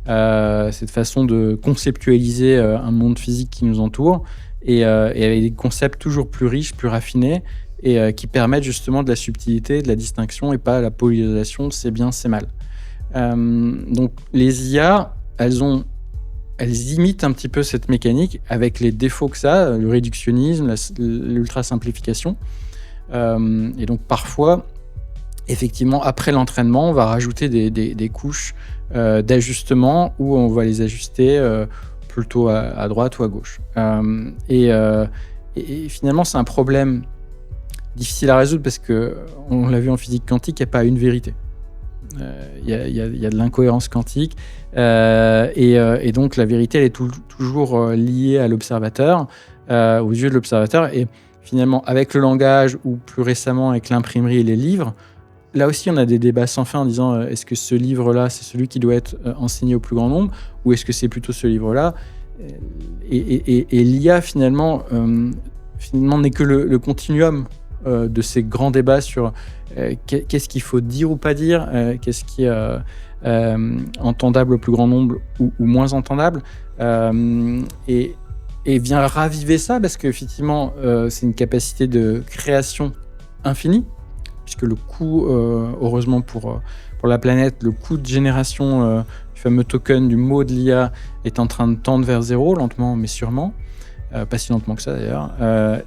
Cette façon de conceptualiser un monde physique qui nous entoure et avec des concepts toujours plus riches, plus raffinés et qui permettent justement de la subtilité, de la distinction et pas la polarisation, c'est bien, c'est mal. Donc les IA, elles imitent un petit peu cette mécanique avec les défauts que ça, le réductionnisme, l'ultra-simplification. Et donc parfois, effectivement, après l'entraînement, on va rajouter des couches d'ajustement où on va les ajuster plutôt à droite ou à gauche. Et finalement, c'est un problème difficile à résoudre parce qu'on l'a vu en physique quantique, il n'y a pas une vérité. Il y a de l'incohérence quantique et donc la vérité, elle est toujours liée à l'observateur, aux yeux de l'observateur. Et finalement, avec le langage ou plus récemment avec l'imprimerie et les livres, là aussi, on a des débats sans fin en disant est-ce que ce livre-là, c'est celui qui doit être enseigné au plus grand nombre ou est-ce que c'est plutôt ce livre-là et l'IA, finalement, n'est que le continuum de ces grands débats sur qu'est-ce qu'il faut dire ou pas dire, qu'est-ce qui est entendable au plus grand nombre ou moins entendable. Et vient raviver ça parce qu'effectivement, c'est une capacité de création infinie. Puisque le coût, heureusement pour la planète, le coût de génération du fameux token, du mot de l'IA, est en train de tendre vers zéro, lentement mais sûrement. Pas si lentement que ça d'ailleurs.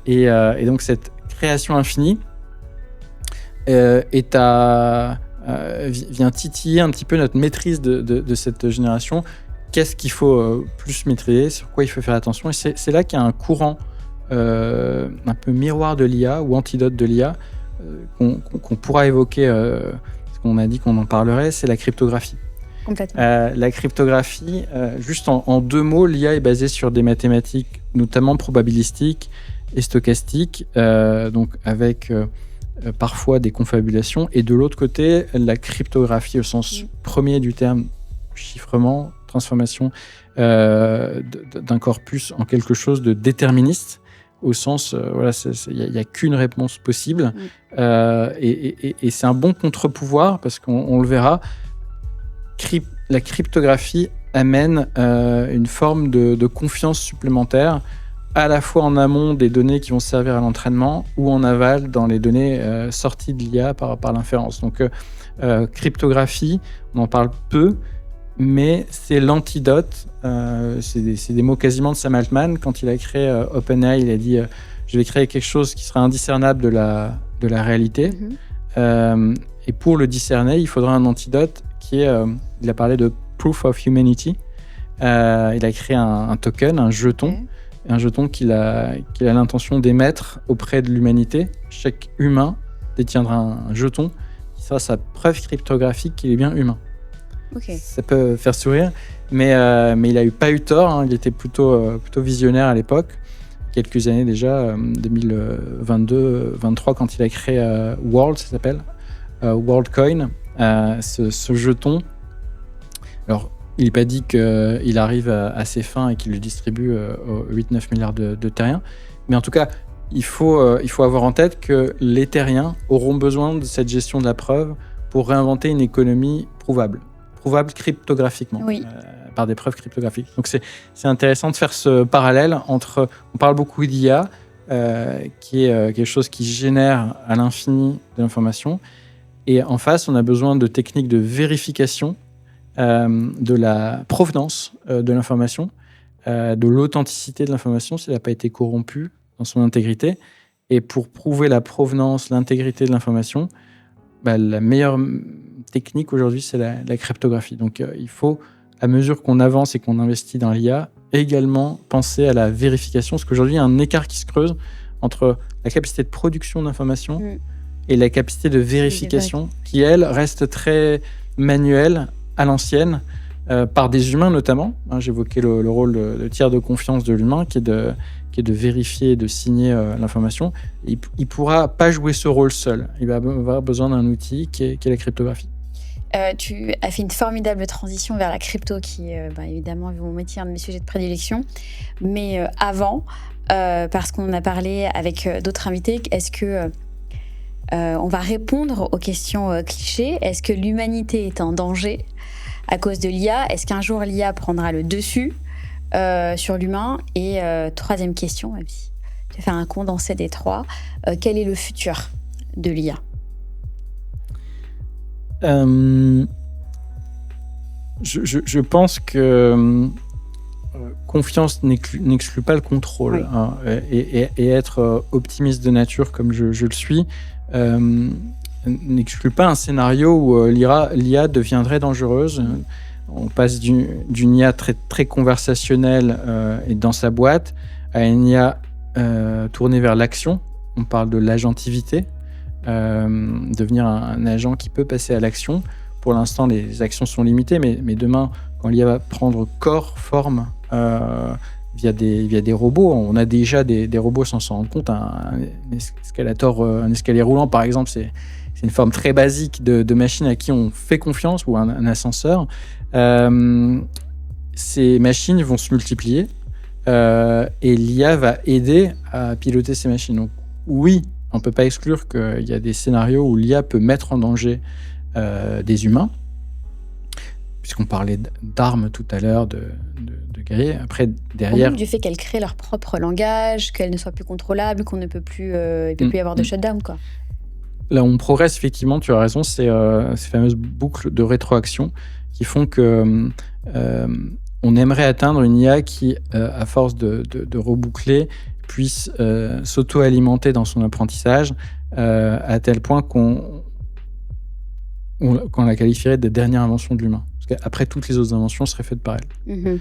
Et donc cette création infinie vient titiller un petit peu notre maîtrise de cette génération. Qu'est-ce qu'il faut plus maîtriser, sur quoi il faut faire attention. Et c'est là qu'il y a un courant un peu miroir de l'IA ou antidote de l'IA, qu'on pourra évoquer, parce qu'on a dit qu'on en parlerait, c'est la cryptographie. Complètement. La cryptographie, juste en deux mots, l'IA est basée sur des mathématiques, notamment probabilistiques et stochastiques, donc avec parfois des confabulations, et de l'autre côté, la cryptographie au sens premier du terme, chiffrement, transformation d'un corpus en quelque chose de déterministe, au sens, il n'y a qu'une réponse possible. Et c'est un bon contre-pouvoir, parce qu'on le verra, la cryptographie amène une forme de confiance supplémentaire, à la fois en amont des données qui vont servir à l'entraînement, ou en aval dans les données sorties de l'IA par l'inférence. Donc, cryptographie, on en parle peu, mais c'est l'antidote. C'est des mots quasiment de Sam Altman. Quand il a créé OpenAI, il a dit je vais créer quelque chose qui sera indiscernable de la réalité. Et pour le discerner, il faudra un antidote qui est, il a parlé de Proof of Humanity. Il a créé un token, un jeton qu'il a l'intention d'émettre auprès de l'humanité. Chaque humain détiendra un jeton qui sera sa preuve cryptographique qu'il est bien humain. Ça peut faire sourire, mais il n'a pas eu tort, hein. Il était plutôt visionnaire à l'époque, quelques années déjà, 2022-2023, quand il a créé World, ça s'appelle, WorldCoin, ce jeton. Alors, il n'est pas dit qu'il arrive à ses fins et qu'il le distribue aux 8-9 milliards de terriens, mais en tout cas, il faut avoir en tête que les terriens auront besoin de cette gestion de la preuve pour réinventer une économie prouvable cryptographiquement, par des preuves cryptographiques. Donc c'est intéressant de faire ce parallèle entre, on parle beaucoup d'IA, qui est quelque chose qui génère à l'infini de l'information, et en face, on a besoin de techniques de vérification de la provenance de l'information, de l'authenticité de l'information, si elle n'a pas été corrompue dans son intégrité. Et pour prouver la provenance, l'intégrité de l'information, la meilleure technique aujourd'hui, c'est la cryptographie. Donc, il faut, à mesure qu'on avance et qu'on investit dans l'IA, également penser à la vérification, parce qu'aujourd'hui, il y a un écart qui se creuse entre la capacité de production d'informations et la capacité de vérification, qui, elle, reste très manuelle, à l'ancienne, par des humains notamment. J'évoquais le rôle de tiers de confiance de l'humain, qui est de vérifier et de signer l'information. Il ne pourra pas jouer ce rôle seul. Il va avoir besoin d'un outil qui est la cryptographie. Tu as fait une formidable transition vers la crypto, qui évidemment est mon métier, un de mes sujets de prédilection. Mais avant, parce qu'on en a parlé avec d'autres invités, est-ce que on va répondre aux questions clichés? Est-ce que l'humanité est en danger à cause de l'IA? Est-ce qu'un jour l'IA prendra le dessus sur l'humain? Et troisième question, je vais faire un condensé des trois. Quel est le futur de l'IA? Je pense que confiance n'exclut pas le contrôle, et être optimiste de nature comme je le suis n'exclut pas un scénario où l'IA deviendrait dangereuse. On passe d'une IA très, très conversationnelle et dans sa boîte à une IA tournée vers l'action. On parle de l'agentivité, devenir un agent qui peut passer à l'action. Pour l'instant, les actions sont limitées, mais demain, quand l'IA va prendre corps, forme, via des robots, on a déjà des robots sans s'en rendre compte. Un escalier roulant, par exemple, c'est une forme très basique de machine à qui on fait confiance, ou un ascenseur. Ces machines vont se multiplier et l'IA va aider à piloter ces machines. Donc oui, on ne peut pas exclure qu'il y a des scénarios où l'IA peut mettre en danger des humains, puisqu'on parlait d'armes tout à l'heure, de guerriers. Après, derrière... Du fait qu'elles créent leur propre langage, qu'elles ne soient plus contrôlables, qu'on ne peut plus, il peut plus y avoir de shutdown, quoi. Là, on progresse, effectivement, tu as raison, c'est ces fameuses boucles de rétroaction qui font que on aimerait atteindre une IA qui, à force de reboucler, puisse s'auto-alimenter dans son apprentissage à tel point qu'on la qualifierait de dernière invention de l'humain. Parce qu'après, toutes les autres inventions seraient faites par elle.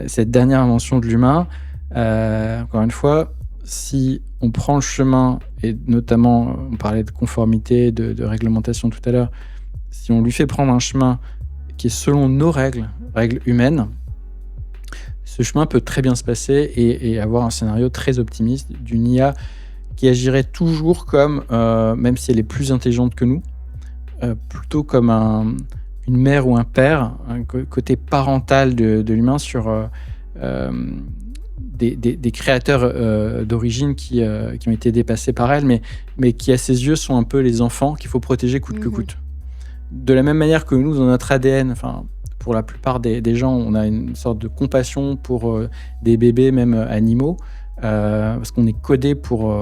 Cette dernière invention de l'humain, encore une fois, si on prend le chemin, et notamment, on parlait de conformité, de réglementation tout à l'heure, si on lui fait prendre un chemin qui est selon nos règles humaines, ce chemin peut très bien se passer et avoir un scénario très optimiste d'une IA qui agirait toujours comme, même si elle est plus intelligente que nous, plutôt comme une mère ou un père, un côté parental de l'humain sur des créateurs d'origine qui ont été dépassés par elle, mais qui à ses yeux sont un peu les enfants qu'il faut protéger coûte que coûte. De la même manière que nous, dans notre ADN, pour la plupart des gens, on a une sorte de compassion pour des bébés, même animaux, parce qu'on est codé pour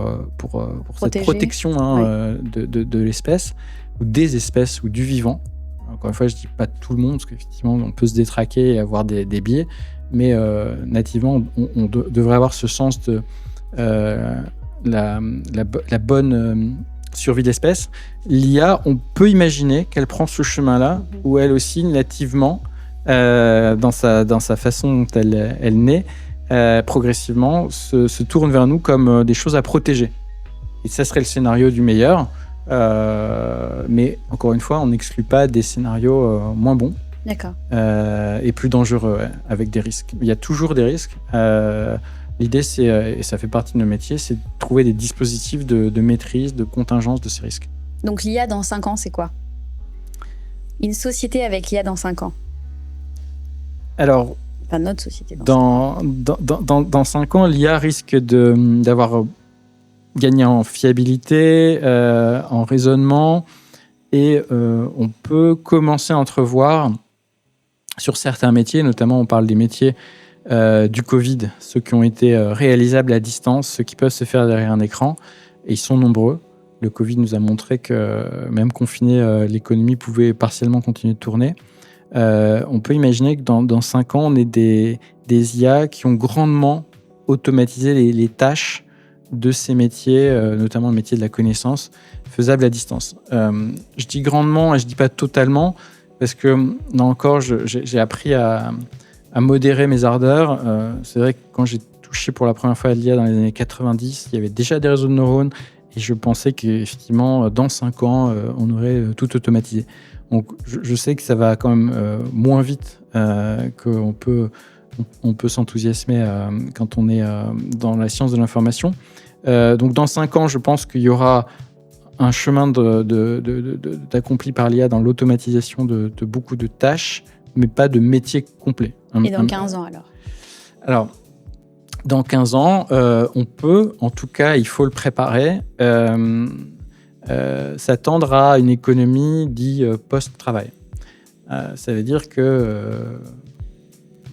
cette protection de l'espèce, ou des espèces, ou du vivant. Encore une fois, je ne dis pas tout le monde, parce qu'effectivement, on peut se détraquer et avoir des biais, mais nativement, on devrait avoir ce sens de la bonne survie d'espèce. L'IA, on peut imaginer qu'elle prend ce chemin-là, où elle aussi, nativement, dans sa façon dont elle naît, progressivement, se tourne vers nous comme des choses à protéger. Et ça serait le scénario du meilleur. Mais encore une fois, on n'exclut pas des scénarios moins bons. D'accord. Et plus dangereux, avec des risques. Il y a toujours des risques. L'idée, c'est, et ça fait partie de nos métiers, c'est de trouver des dispositifs de maîtrise, de contingence de ces risques. Donc l'IA dans 5 ans, c'est quoi ? Une société avec l'IA dans 5 ans ? Alors, enfin, notre société dans 5 ans, l'IA risque d'avoir gagné en fiabilité, en raisonnement, et on peut commencer à entrevoir sur certains métiers, notamment on parle des métiers du Covid, ceux qui ont été réalisables à distance, ceux qui peuvent se faire derrière un écran, et ils sont nombreux. Le Covid nous a montré que même confiné, l'économie pouvait partiellement continuer de tourner. On peut imaginer que dans 5 ans, on ait des IA qui ont grandement automatisé les tâches de ces métiers, notamment le métier de la connaissance, faisables à distance. Je dis grandement et je ne dis pas totalement, parce que là encore, j'ai appris à modérer mes ardeurs. C'est vrai que quand j'ai touché pour la première fois à l'IA dans les années 90, il y avait déjà des réseaux de neurones, et je pensais qu'effectivement, dans 5 ans, on aurait tout automatisé. Donc, je sais que ça va quand même moins vite qu'on peut s'enthousiasmer quand on est dans la science de l'information. Donc, dans 5 ans, je pense qu'il y aura un chemin d'accompli par l'IA dans l'automatisation de beaucoup de tâches, mais pas de métier complet. Et dans 15 ans, alors ? Alors, dans 15 ans, on peut, en tout cas, il faut le préparer, s'attendre à une économie dite post-travail. Ça veut dire que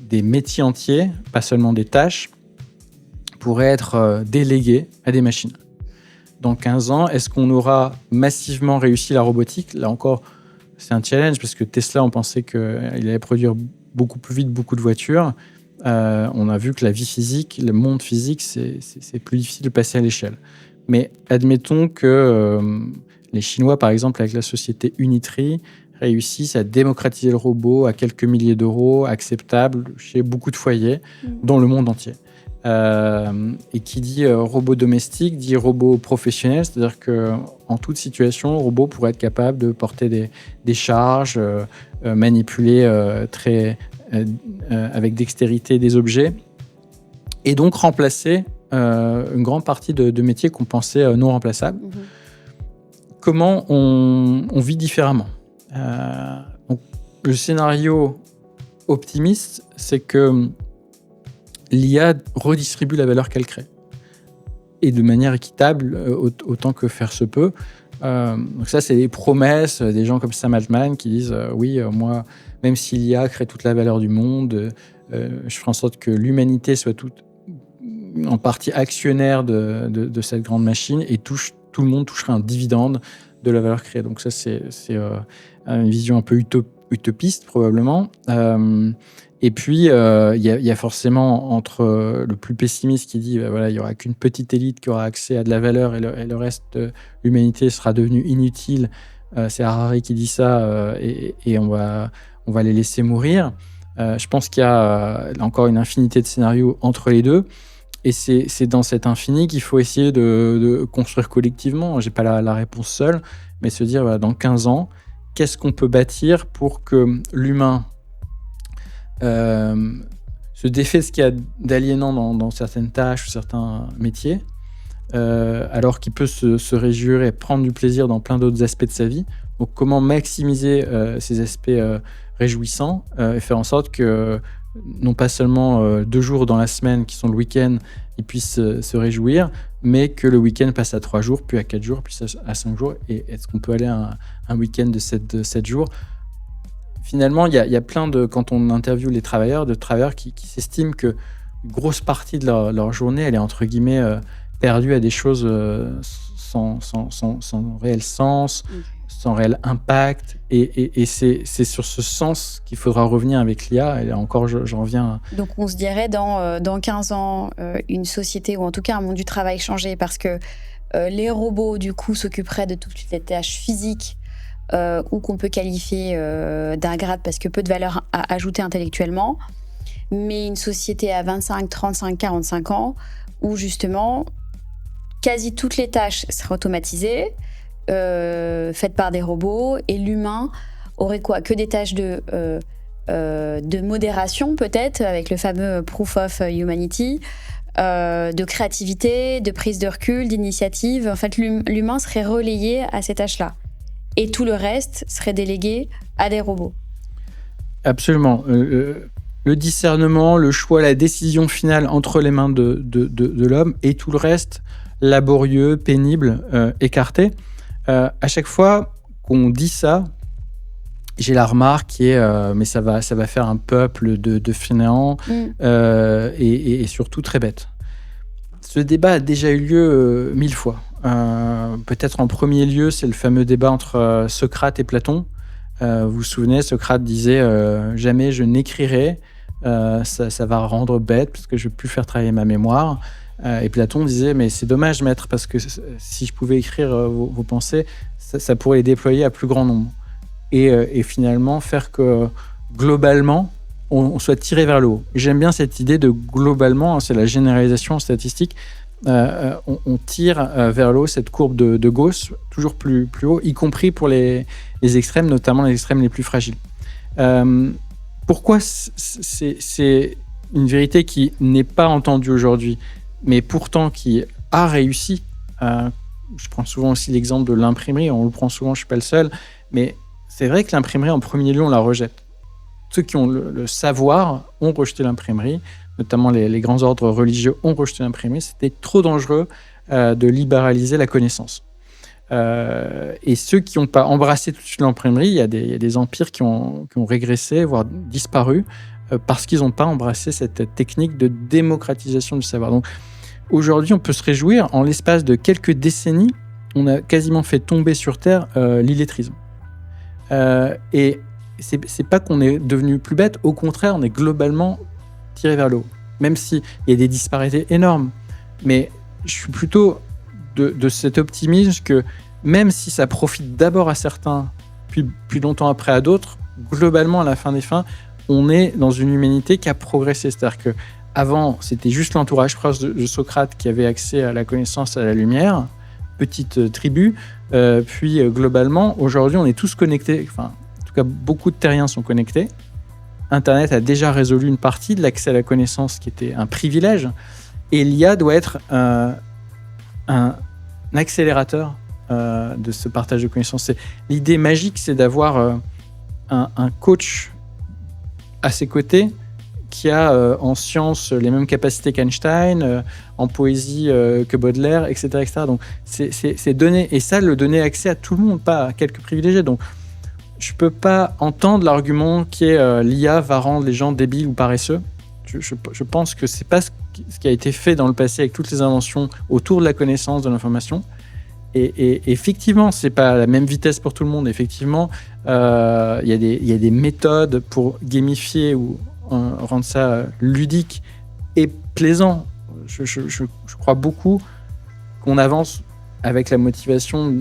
des métiers entiers, pas seulement des tâches, pourraient être délégués à des machines. Dans 15 ans, est-ce qu'on aura massivement réussi la robotique ? Là encore, c'est un challenge, parce que Tesla, on pensait qu'il allait produire beaucoup plus vite beaucoup de voitures. On a vu que la vie physique, le monde physique, c'est plus difficile de passer à l'échelle. Mais admettons que les Chinois, par exemple, avec la société Unitree, réussissent à démocratiser le robot à quelques milliers d'euros, acceptable chez beaucoup de foyers dans le monde entier. Et qui dit robot domestique dit robot professionnel, c'est-à-dire qu'en toute situation, le robot pourrait être capable de porter des charges, manipuler avec dextérité des objets, et donc remplacer une grande partie de métiers qu'on pensait non remplaçables. Comment on vit différemment ? Donc, le scénario optimiste, c'est que l'IA redistribue la valeur qu'elle crée, et de manière équitable, autant que faire se peut. Donc ça, c'est des promesses des gens comme Sam Altman qui disent oui, moi, même si l'IA crée toute la valeur du monde, je ferai en sorte que l'humanité soit toute en partie actionnaire de cette grande machine, et tout le monde touchera un dividende de la valeur créée. Donc ça, c'est une vision un peu utopiste, probablement. Et puis, il y a forcément entre le plus pessimiste qui dit voilà, il n'y aura qu'une petite élite qui aura accès à de la valeur, et le reste de l'humanité sera devenu inutile. C'est Harari qui dit ça, et on va les laisser mourir. Je pense qu'il y a encore une infinité de scénarios entre les deux. Et c'est dans cet infini qu'il faut essayer de construire collectivement. Je n'ai pas la réponse seule, mais se dire, voilà, dans 15 ans, qu'est-ce qu'on peut bâtir pour que l'humain se défait de ce qu'il y a d'aliénant dans certaines tâches ou certains métiers, alors qu'il peut se réjouir et prendre du plaisir dans plein d'autres aspects de sa vie. Donc comment maximiser ces aspects réjouissants et faire en sorte que non pas seulement 2 jours dans la semaine qui sont le week-end, ils puissent se réjouir, mais que le week-end passe à 3 jours, puis à 4 jours, puis à 5 jours. Et est-ce qu'on peut aller à un week-end de 7 jours ? Finalement, il y a plein de... Quand on interviewe les travailleurs, qui s'estiment qu'une grosse partie de leur journée, elle est entre guillemets perdue à des choses sans réel sens, sans réel impact. Et c'est sur ce sens qu'il faudra revenir avec l'IA. Et là encore, j'en reviens. Donc on se dirait dans 15 ans, une société, ou en tout cas un monde du travail changé, parce que les robots, du coup, s'occuperaient de toutes les tâches physiques ou qu'on peut qualifier d'ingrates parce que peu de valeur à ajouter intellectuellement. Mais une société à 25, 35, 45 ans où justement quasi toutes les tâches seraient automatisées, faites par des robots, et l'humain aurait quoi ? Que des tâches de modération peut-être, avec le fameux proof of humanity, de créativité, de prise de recul, d'initiative. En fait, l'humain serait relayé à ces tâches-là. Et tout le reste serait délégué à des robots. Absolument. Le discernement, le choix, la décision finale entre les mains de l'homme, et tout le reste laborieux, pénible, écarté. À chaque fois qu'on dit ça, j'ai la remarque qui est mais ça va faire un peuple de fainéants et surtout très bêtes. Ce débat a déjà eu lieu 1000 fois. Peut-être en premier lieu, c'est le fameux débat entre Socrate et Platon. Vous vous souvenez, Socrate disait jamais je n'écrirai, ça va rendre bête parce que je ne vais plus faire travailler ma mémoire. Et Platon disait mais c'est dommage maître, parce que si je pouvais écrire vos pensées, ça pourrait les déployer à plus grand nombre. Et finalement faire que globalement on soit tiré vers le haut. Et j'aime bien cette idée de globalement, c'est la généralisation en statistique, on tire vers le haut cette courbe de Gauss, toujours plus haut, y compris pour les extrêmes, notamment les extrêmes les plus fragiles. Pourquoi c'est une vérité qui n'est pas entendue aujourd'hui, mais pourtant qui a réussi. Je prends souvent aussi l'exemple de l'imprimerie, on le prend souvent, je ne suis pas le seul, mais c'est vrai que l'imprimerie, en premier lieu, on la rejette. Ceux qui ont le savoir ont rejeté l'imprimerie, notamment les grands ordres religieux ont rejeté l'imprimerie. C'était trop dangereux de libéraliser la connaissance. Et ceux qui n'ont pas embrassé tout de suite l'imprimerie, il y a des empires qui ont régressé, voire disparu, parce qu'ils n'ont pas embrassé cette technique de démocratisation du savoir. Donc aujourd'hui, on peut se réjouir, en l'espace de quelques décennies, on a quasiment fait tomber sur Terre l'illettrisme. Et c'est pas qu'on est devenu plus bête, au contraire, on est globalement tiré vers le haut, même s'il y a des disparités énormes. Mais je suis plutôt de cet optimisme que même si ça profite d'abord à certains, puis longtemps après à d'autres, globalement, à la fin des fins, on est dans une humanité qui a progressé. C'est-à-dire qu'avant, c'était juste l'entourage proche de Socrate qui avait accès à la connaissance, à la lumière, petite tribu. Puis globalement, aujourd'hui, on est tous connectés. Enfin, en tout cas, beaucoup de terriens sont connectés. Internet a déjà résolu une partie de l'accès à la connaissance qui était un privilège. Et l'IA doit être un accélérateur de ce partage de connaissances. L'idée magique, c'est d'avoir un coach à ses côtés qui a en sciences les mêmes capacités qu'Einstein, en poésie que Baudelaire, etc. etc. Donc, c'est donner, et ça, le donner accès à tout le monde, pas à quelques privilégiés. Donc, je ne peux pas entendre l'argument qui est l'IA va rendre les gens débiles ou paresseux. Je pense que ce n'est pas ce qui a été fait dans le passé avec toutes les inventions autour de la connaissance, de l'information. Et effectivement, ce n'est pas la même vitesse pour tout le monde. Effectivement, il y a des méthodes pour gamifier ou rendre ça ludique et plaisant. Je crois beaucoup qu'on avance avec la motivation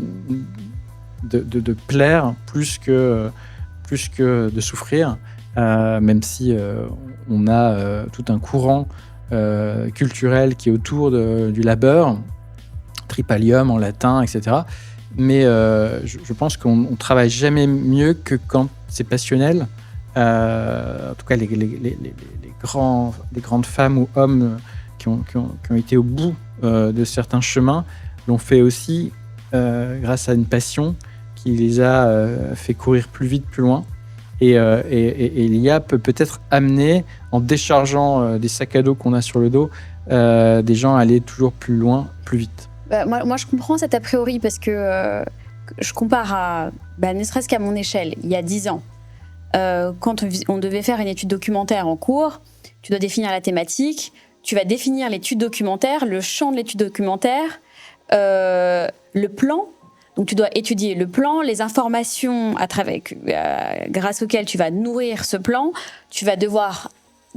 de plaire plus que de souffrir, même si on a tout un courant culturel qui est autour du labeur, tripalium en latin, etc. Mais je pense qu'on ne travaille jamais mieux que quand c'est passionnel. En tout cas, les grandes femmes ou hommes qui ont été au bout de certains chemins l'ont fait aussi grâce à une passion qui les a fait courir plus vite, plus loin. Et l'IA peut peut-être amener, en déchargeant des sacs à dos qu'on a sur le dos, des gens à aller toujours plus loin, plus vite. Moi, je comprends cet a priori parce que je compare à, ne serait-ce qu'à mon échelle, il y a 10 ans. Quand on devait faire une étude documentaire en cours, tu dois définir la thématique, tu vas définir l'étude documentaire, le champ de l'étude documentaire, le plan. Donc, tu dois étudier le plan, les informations grâce auxquelles tu vas nourrir ce plan. Tu vas devoir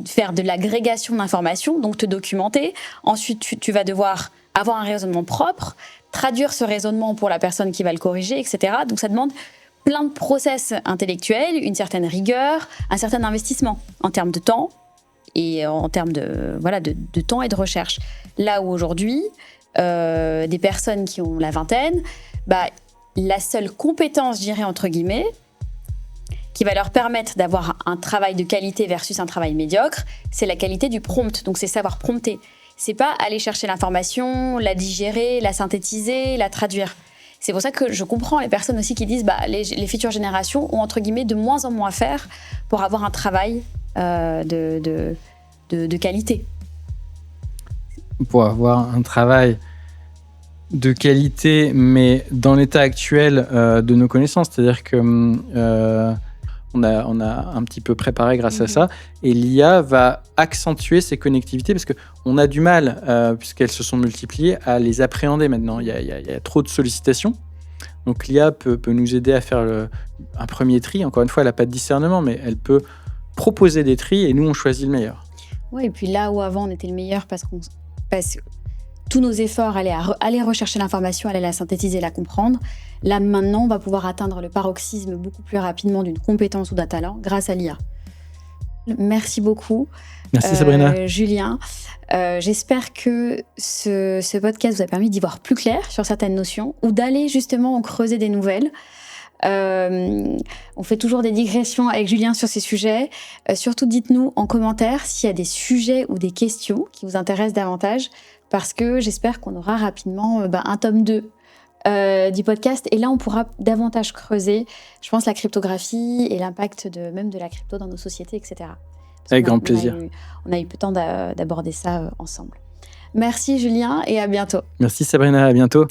faire de l'agrégation d'informations, donc te documenter. Ensuite, tu vas devoir avoir un raisonnement propre, traduire ce raisonnement pour la personne qui va le corriger, etc. Donc, ça demande plein de process intellectuels, une certaine rigueur, un certain investissement en termes de temps et en termes de temps et de recherche. Là où aujourd'hui, des personnes qui ont la vingtaine, la seule compétence, je dirais entre guillemets, qui va leur permettre d'avoir un travail de qualité versus un travail médiocre, c'est la qualité du prompt. Donc c'est savoir prompter. C'est pas aller chercher l'information, la digérer, la synthétiser, la traduire. C'est pour ça que je comprends les personnes aussi qui disent les futures générations ont entre guillemets de moins en moins à faire pour avoir un travail de qualité. Pour avoir un travail de qualité, mais dans l'état actuel de nos connaissances, c'est-à-dire que on a un petit peu préparé grâce à ça, et l'IA va accentuer ces connectivités parce qu'on a du mal, puisqu'elles se sont multipliées, à les appréhender maintenant. Il y a trop de sollicitations. Donc l'IA peut nous aider à faire un premier tri. Encore une fois, elle n'a pas de discernement, mais elle peut proposer des tris et nous, on choisit le meilleur. Oui, et puis là où avant on était le meilleur parce que tous nos efforts allaient à aller rechercher l'information, aller la synthétiser, la comprendre. Là, maintenant, on va pouvoir atteindre le paroxysme beaucoup plus rapidement d'une compétence ou d'un talent grâce à l'IA. Merci beaucoup. Merci Sabrina. Julien, j'espère que ce podcast vous a permis d'y voir plus clair sur certaines notions ou d'aller justement en creuser des nouvelles. On fait toujours des digressions avec Julien sur ces sujets. Surtout, dites-nous en commentaire s'il y a des sujets ou des questions qui vous intéressent davantage, parce que j'espère qu'on aura rapidement un tome 2 du podcast. Et là, on pourra davantage creuser, je pense, la cryptographie et l'impact même de la crypto dans nos sociétés, etc. Avec grand plaisir. On a eu peu de temps d'aborder ça ensemble. Merci Julien et à bientôt. Merci Sabrina, à bientôt.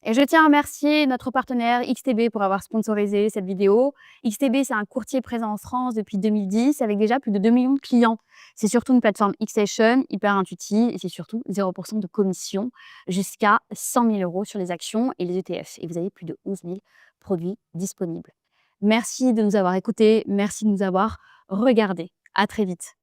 Et je tiens à remercier notre partenaire XTB pour avoir sponsorisé cette vidéo. XTB, c'est un courtier présent en France depuis 2010 avec déjà plus de 2 millions de clients. C'est surtout une plateforme Xstation, hyper intuitive, et c'est surtout 0% de commission jusqu'à 100 000 € sur les actions et les ETF. Et vous avez plus de 11 000 produits disponibles. Merci de nous avoir écoutés, merci de nous avoir regardés. À très vite.